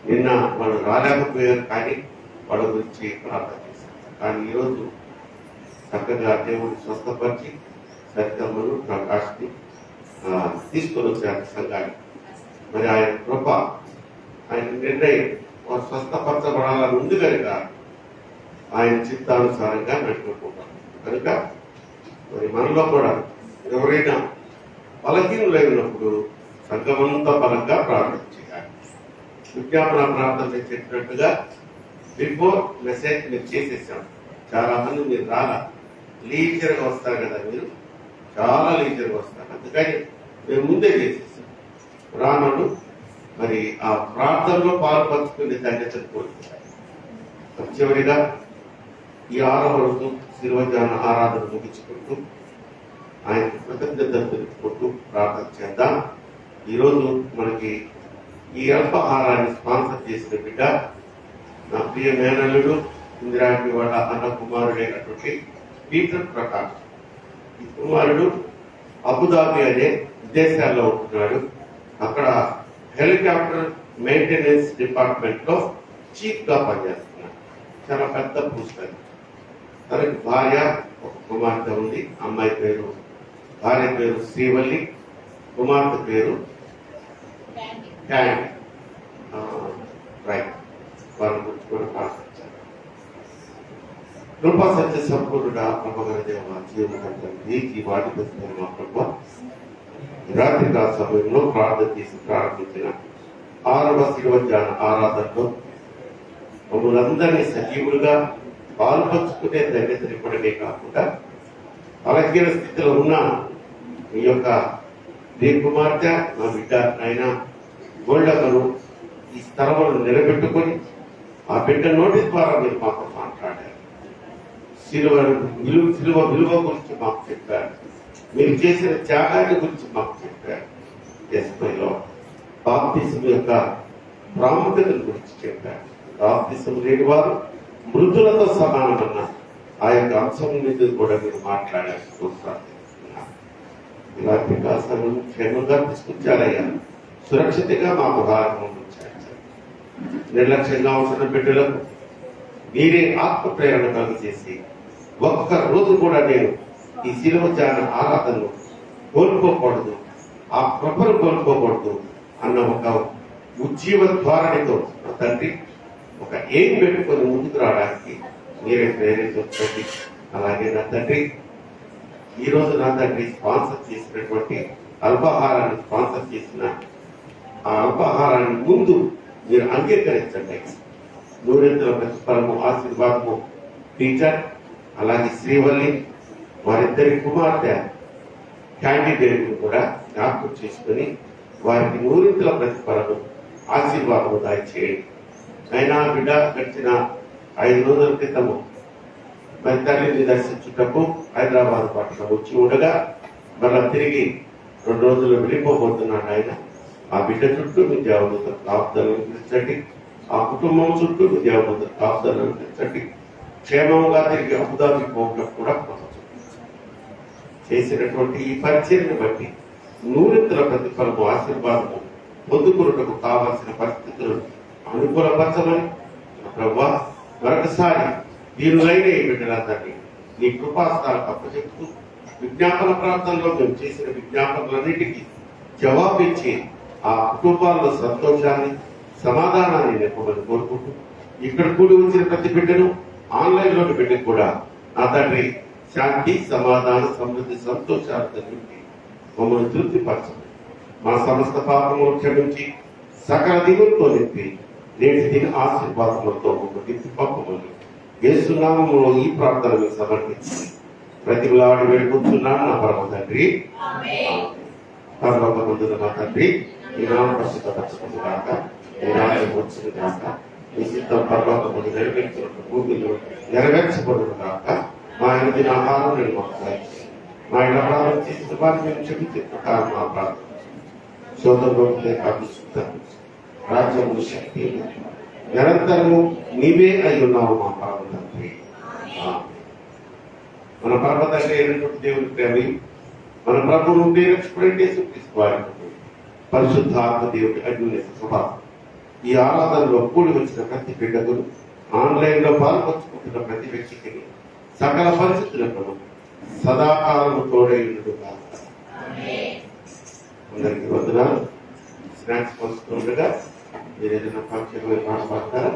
నిన్న వాళ్ళు రాలేకపోయారు, కానీ వాళ్ళ గురించి ప్రార్థన చేశాను. కానీ ఈరోజు చక్కగా దేవుడు స్వస్థపరిచి సరితమ్మను, ప్రకాష్ని తీసుకొని వచ్చారు సంఘానికి. మరి ఆయన కృప, ఆయన నిర్ణయం వారు స్వస్థపరచబడాలని ఉంది కనుక ఆయన చిత్తానుసారంగా నడుపుకుంటాం. కనుక మరి మనలో కూడా ఎవరైనా బలహీనులైనప్పుడు సంఘమంతా బలంగా ప్రార్థన చేయాలి. విజ్ఞాపన ప్రార్థన చేసినట్టుగా బిఫోర్ మెసేజ్ మీరు చేసేసాం. చాలా మంది మీరు రాలా, లీజర్గా వస్తారు కదా, మీరు చాలా లీజర్గా వస్తారు. అందుకని మేము ముందే చేసేసాం. రానుడు మరి ఆ ప్రార్థనలో పాల్పంచుకునే ధన్యతను కోరుకుంటారు. చివరిగా ఈ 6వ రోజు శిరోజాన ఆరాధన ముగించుకుంటూ ఆయన కృతజ్ఞతలు తెలుపుకుంటూ ప్రార్థన చేద్దాం. ఈరోజు మనకి ఈ అల్పాహారాన్ని స్పాన్సర్ చేసిన బిడ్డ నా ప్రియ మేనల్లుడు ఇందిరాకి వాళ్ళ అన్న కుమారుడైనటువంటి పీటర్ ప్రకాష్. ఈ కుమారుడు అబుదాబి అనే విదేశాల్లో ఉంటున్నాడు. అక్కడ హెలికాప్టర్ మెయింటెనెన్స్ డిపార్ట్మెంట్ లో చీఫ్ గా పనిచేస్తున్నాడు. చాలా పెద్ద పోస్ట్ అది. తనకి భార్య ఒక కుమార్తె ఉంది. భార్య పేరు శ్రీవల్లి, కుమార్తె పేరు క్యాండీ. రైట్, వారి గురించి కూడా ప్రార్థించారు. కృపా సత్య సంపూర్ణుడ ప్రభగల దేవ జీవనండి ఈ వాటి మా ప్రభు రాత్రి కాల సమయంలో ప్రార్థన చేసి ప్రారంభించిన 6వ శిలువజ్ఞాన ఆరాధనలో మమ్మల్ని సజీవులుగా పాల్పంచుకునే ధన్యతను ఇవ్వడమే కాకుండా బలహీన స్థితిలో ఉన్న మీ యొక్క నీ కుమార్తె నా బిడ్డ ఆయన గోల్డకను ఈ స్థలములను నిలబెట్టుకొని ఆ బిడ్డ నోటి ద్వారా మీరు మాకు మాట్లాడారు. సిలువ విలువ గురించి మాకు చెప్పారు. మీరు చేసిన త్యాగాన్ని గురించి మాకు చెప్పారు. ఎస్పైలో బాప్తిసం యొక్క ప్రాముఖ్యత గురించి చెప్పారు. బాప్తిసం లేని వారు మృతులతో సమానమన్న ఆ యొక్క అంశం మీద కూడా మీరు మాట్లాడారు. ఇలాంటి వికాసాలను క్షేమంగా తీసుకొచ్చారయ్యా. సురక్షితంగా మా ముఖాలను ఉంచారు. నిర్లక్ష్యంగా ఉంచిన బిడ్డలకు మీరే ఆత్మ ప్రేరణ కలిగజేసి ఒక్క రోజు కూడా నేను ఈ శిలువ ధ్యాన ఆరాధనను కోల్పోకూడదు, ఆ కృపను కోల్పోకూడదు అన్న ఒక ఉజ్జీవ ధోరణితో తండ్రి ఒక ఏం పెట్టుకొని ముందుకు రావడానికి మీరే ప్రేరేపించండి. అలాగే నా తండ్రి ఈ రోజు నా తండ్రి స్పాన్సర్ చేసినటువంటి అల్పాహారాన్ని స్పాన్సర్ చేసిన ఆ అల్పాహారాన్ని ముందు మీరు అంగీకరించండి. నూరెందుల ప్రతిఫలము ఆశీర్వాదము టీచర్ అలాగే శ్రీవల్లి వారిద్దరి కుమార్తె క్యాండిడేట్ కూడా జ్ఞాపకం చేసుకుని వారికి నూరింతల ప్రతిఫలము ఆశీర్వాదము దయచేయండి. అయినా బిడ్డ గడిచిన 5 రోజుల క్రితము మరి తల్లిని దర్శించుటకు హైదరాబాద్ పట్టణం వచ్చి ఉండగా మళ్ళా తిరిగి 2 రోజులు వెళ్ళిపోబోతున్నాడు ఆయన. ఆ బిడ్డ చుట్టూ మీ దేవదూత కాపుదలను పెంచండి. ఆ కుటుంబం చుట్టూ మీ దేవదూత కాపుదలను పెంచండి. క్షేమంగా తిరిగి అబుదాబి పోవడం కూడా చేసినటువంటి ఈ పరిచయను బట్టి నూరింతల ప్రతిఫలము ఆశీర్వాదము పొందుకున్నటకు కావలసిన పరిస్థితులను అనుకూలపరచమని ప్రభువా మరొకసారి దీనులైన ఈ బిడ్డలందరినీ నీ కృపాస్థాలకు అప్పచెప్తూ విజ్ఞాపన ప్రాంతంలో మేము చేసిన విజ్ఞాపనలన్నిటికీ జవాబిచ్చి ఆ కుటుంబాల్లో సంతోషాన్ని సమాధానాన్ని నింపమని కోరుకుంటూ ఇక్కడ కూడి వచ్చిన ప్రతి బిడ్డను ఆన్లైన్ లోని బిడ్డకు కూడా నా తండ్రి శాంతి సమాధాన సమృద్ధి సంతోషాలతో నింపి మమ్మల్ని తృప్తిపరచండి. మా సమస్త పాపములు క్షమించి సకల దిగులతో నింపి నేటి దిన ఆశీర్వాదములతో ఒక దిక్కు పంపమని యేసునామములో ఈ ప్రార్థనలు సమర్పించి ప్రతిలాడి వేడుకుంటున్నాను నా పరమ తండ్రి. పరలోక ముందున మా తండ్రి ఈ నామ పరిశుద్ధపరచబడును గాక, ఈ రాజ్యం వచ్చును గాక, ఈ చిత్తం పరలోక ముందు నెరవేర్చుకున్న భూమిలో నెరవేర్చబడును గాక. మా ఇంటిన ఆహారం నేను మాకు దయచేయండి. మా ఇంటి అపరాధం చేసిన వారిని మేము క్షమించే ప్రకారం మా ప్రార్థన శోధంలోకి రాజ్యము శక్తి నిరంతరము నీవే అయి ఉన్నావు మా పరమ తండ్రి. మన పరమ తండ్రి అయినటువంటి దేవుని ప్రేమయు మన ప్రభువు రక్షకుడైన యేసుక్రీస్తు వారి పరిశుద్ధాత్మ దేవుడి అన్యోన్య స్వభావం ఈ ఆరాధనలో కూడి వచ్చిన ప్రతి బిడ్డకు ఆన్లైన్ లో పాల్పంచుకుంటున్న ప్రతి వ్యక్తికి సకల పరిస్థితులకు సదాకాలము తోడైనడు. అందరికీ వందనాలు. స్నాక్స్ పంచుతుండగా మీరు ఏదైనా ఫంక్షన్ పాట పాడతారా?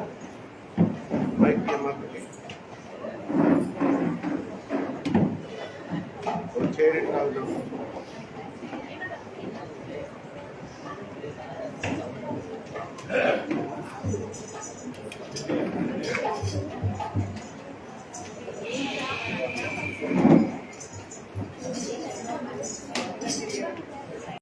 చేయండి.